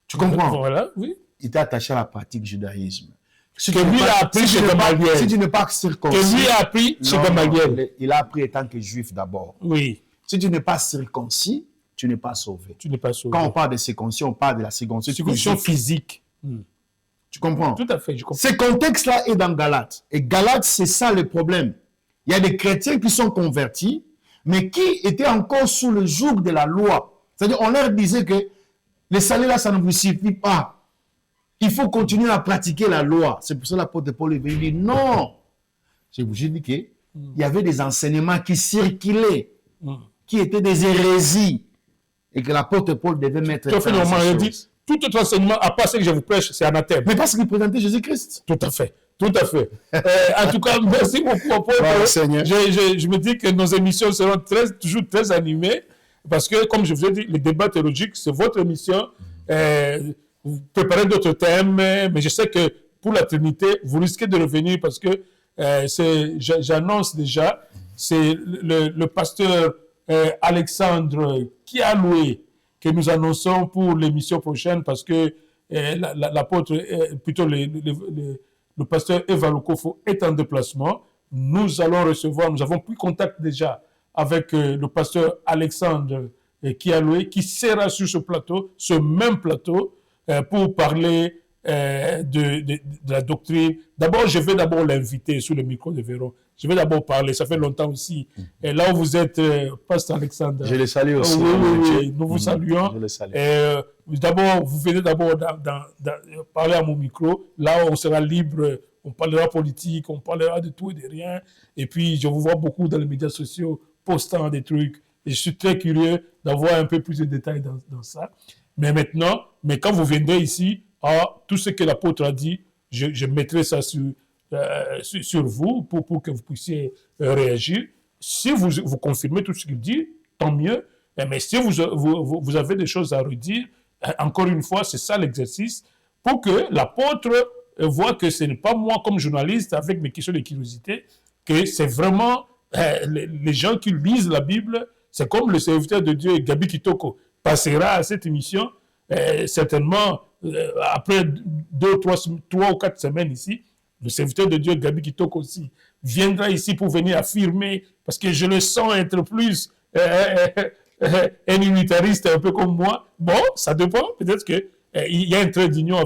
Tu comprends? Voilà, oui. Il était attaché à la pratique judaïsme. Si Que tu n'es lui pas- a appris si chez tu n'es pas- Gamaliel. Si tu n'es pas circoncis... Que lui a appris chez Non, Gamaliel. il a appris étant que juif d'abord. Oui, Si tu n'es pas circoncis, tu n'es pas sauvé. tu n'es pas sauvé. Quand on parle de circoncision, on parle de la circoncision Circoncision physique. physique. Tu comprends? Tout à fait, je comprends. Ce contexte-là est dans Galates. Et Galates, c'est ça le problème. Il y a des chrétiens qui sont convertis, mais qui étaient encore sous le joug de la loi. C'est-à-dire, on leur disait que le salut là, ça ne vous suffit pas. Il faut continuer à pratiquer la loi. C'est pour ça que l'apôtre Paul est venu dire non. Je vous ai dit qu'il y avait des enseignements qui circulaient, qui étaient des hérésies, et que l'apôtre Paul devait mettre Tout à fait fin à normal. ces Il choses. dit, tout autre enseignement, à part ce que je vous prêche, c'est anathème. Mais parce qu'il présentait Jésus-Christ. Tout à fait. Tout à fait. En tout cas, merci beaucoup. Apôtre. Ouais, Seigneur. Je me dis que nos émissions seront toujours très animées parce que, comme je vous ai dit, les débats théologiques, c'est votre émission. Vous préparez d'autres thèmes, mais je sais que pour la Trinité, vous risquez de revenir parce que j'annonce déjà, c'est le pasteur Alexandre Kialoué que nous annonçons pour l'émission prochaine parce que l'apôtre, plutôt le pasteur Eva Lokofo est en déplacement. Nous allons recevoir, nous avons pris contact déjà avec le pasteur Alexandre Kialoué qui sera sur ce même plateau, pour parler de la doctrine. D'abord, je vais l'inviter sous le micro de Véron. Je vais d'abord parler, ça fait longtemps aussi. Et là où vous êtes, pasteur Alexandre. Je le salue aussi. Oui, nous vous saluons. Je le salue. D'abord, vous venez d'abord parler à mon micro. Là, on sera libre, on parlera politique, on parlera de tout et de rien. Et puis, je vous vois beaucoup dans les médias sociaux postant des trucs. Et je suis très curieux d'avoir un peu plus de détails dans ça. Mais maintenant, quand vous viendrez ici, tout ce que l'apôtre a dit, je mettrai ça sur vous pour que vous puissiez réagir. Si vous confirmez tout ce qu'il dit, tant mieux. Mais si vous avez des choses à redire, encore une fois, c'est ça l'exercice, pour que l'apôtre voit que ce n'est pas moi comme journaliste avec mes questions de curiosité, que c'est vraiment les gens qui lisent la Bible. C'est comme le serviteur de Dieu, Gabi Kitoko, passera à cette émission, certainement, après 3 ou 4 semaines ici, le serviteur de Dieu, Gabi Kitoko aussi, viendra ici pour venir affirmer, parce que je le sens être plus un unitariste un peu comme moi. Bon, ça dépend, peut-être qu'il y a un trait d'union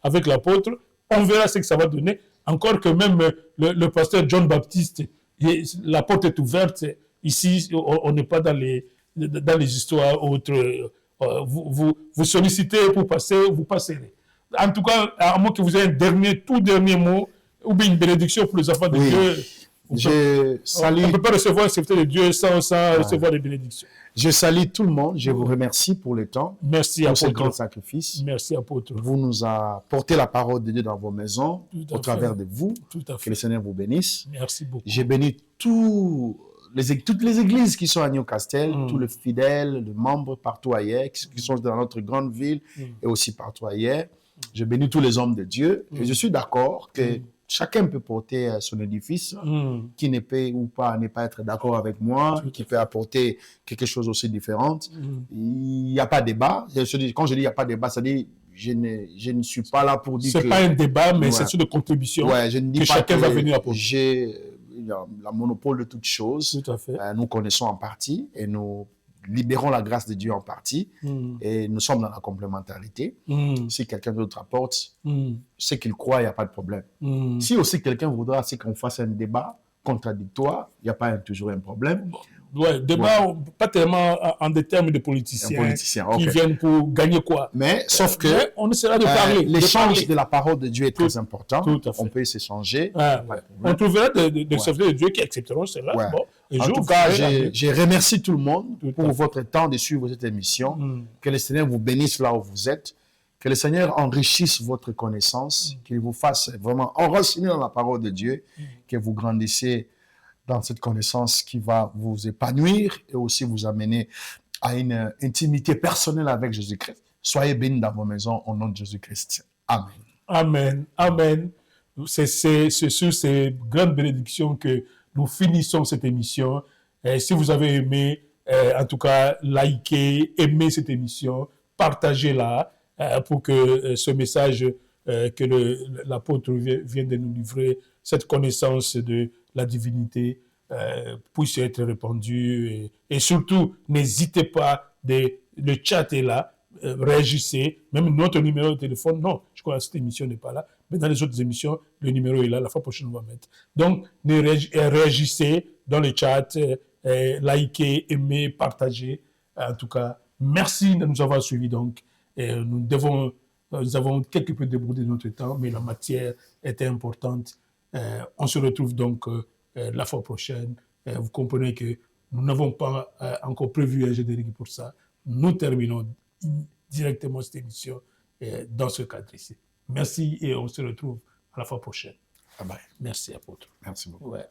avec l'apôtre. On verra ce que ça va donner. Encore que même le pasteur John Baptiste, la porte est ouverte. Ici, on n'est pas dans les histoires autres. vous sollicitez pour passer, vous passerez. En tout cas, à moins que vous ayez tout dernier mot, ou bien une bénédiction pour les enfants de Oui. Dieu. On ne peut pas recevoir un serviteur de Dieu sans recevoir des bénédictions. Je salue tout le monde. Je vous remercie pour le temps. Merci, pour ce apôtre. grand sacrifice. Merci, apôtre. Vous nous apportez la parole de Dieu dans vos maisons, Tout à au travers fait. de vous. Tout à Que fait. le Seigneur vous bénisse. Merci beaucoup. J'ai béni toutes les églises qui sont à Newcastle, tous les fidèles, les membres partout ailleurs, qui sont dans notre grande ville et aussi partout ailleurs. Je bénis tous les hommes de Dieu. Et je suis d'accord que chacun peut porter son édifice, qui ne peut ou pas n'est pas être d'accord avec moi, qui peut apporter quelque chose aussi différent. Il n'y a pas de débat. Quand je dis il n'y a pas de débat, ça dit je ne suis pas là pour dire que... Ce n'est pas un débat, mais c'est une contribution je ne dis que pas chacun va venir apporter. J'ai le monopole de toutes choses. Tout à fait. Nous connaissons en partie et nous libérons la grâce de Dieu en partie et nous sommes dans la complémentarité. Si quelqu'un d'autre apporte ce qu'il croit, il n'y a pas de problème. Si aussi quelqu'un voudra qu'on fasse un débat contradictoire, il n'y a pas toujours un problème. Ouais, débat, pas tellement en des termes de politiciens qui viennent pour gagner quoi. Mais sauf que mais on essaiera de parler. L'échange de la parole de Dieu est très important. Tout à fait. On peut s'échanger. On trouvera des serviteurs de Dieu qui accepteront cela. Bon, en tout cas, je remercie tout le monde pour votre temps de suivre cette émission. Que le Seigneur vous bénisse là où vous êtes. Que le Seigneur enrichisse votre connaissance. Qu'il vous fasse vraiment enraciner dans la parole de Dieu. Que vous grandissez dans cette connaissance qui va vous épanouir et aussi vous amener à une intimité personnelle avec Jésus-Christ. Soyez bénis dans vos maisons au nom de Jésus-Christ. Amen. Amen. Amen. C'est sur ces grandes bénédictions que nous finissons cette émission. Et si vous avez aimé, en tout cas, likez, aimez cette émission, partagez-la pour que ce message que l'apôtre vient de nous livrer, cette connaissance de la divinité puisse être répandue. Et surtout, n'hésitez pas, le chat est là, réagissez, même notre numéro de téléphone, non, je crois que cette émission n'est pas là, mais dans les autres émissions, le numéro est là, la fois prochaine on va mettre. Donc, réagissez dans le chat, likez, aimez, partagez. En tout cas, merci de nous avoir suivis. Donc, nous avons quelque peu débordé notre temps, mais la matière était importante. On se retrouve donc la fois prochaine. Vous comprenez que nous n'avons pas encore prévu un générique pour ça. Nous terminons directement cette émission dans ce cadre ici. Merci et on se retrouve à la fois prochaine. Bye bye. Merci, apôtre. Merci beaucoup. Ouais.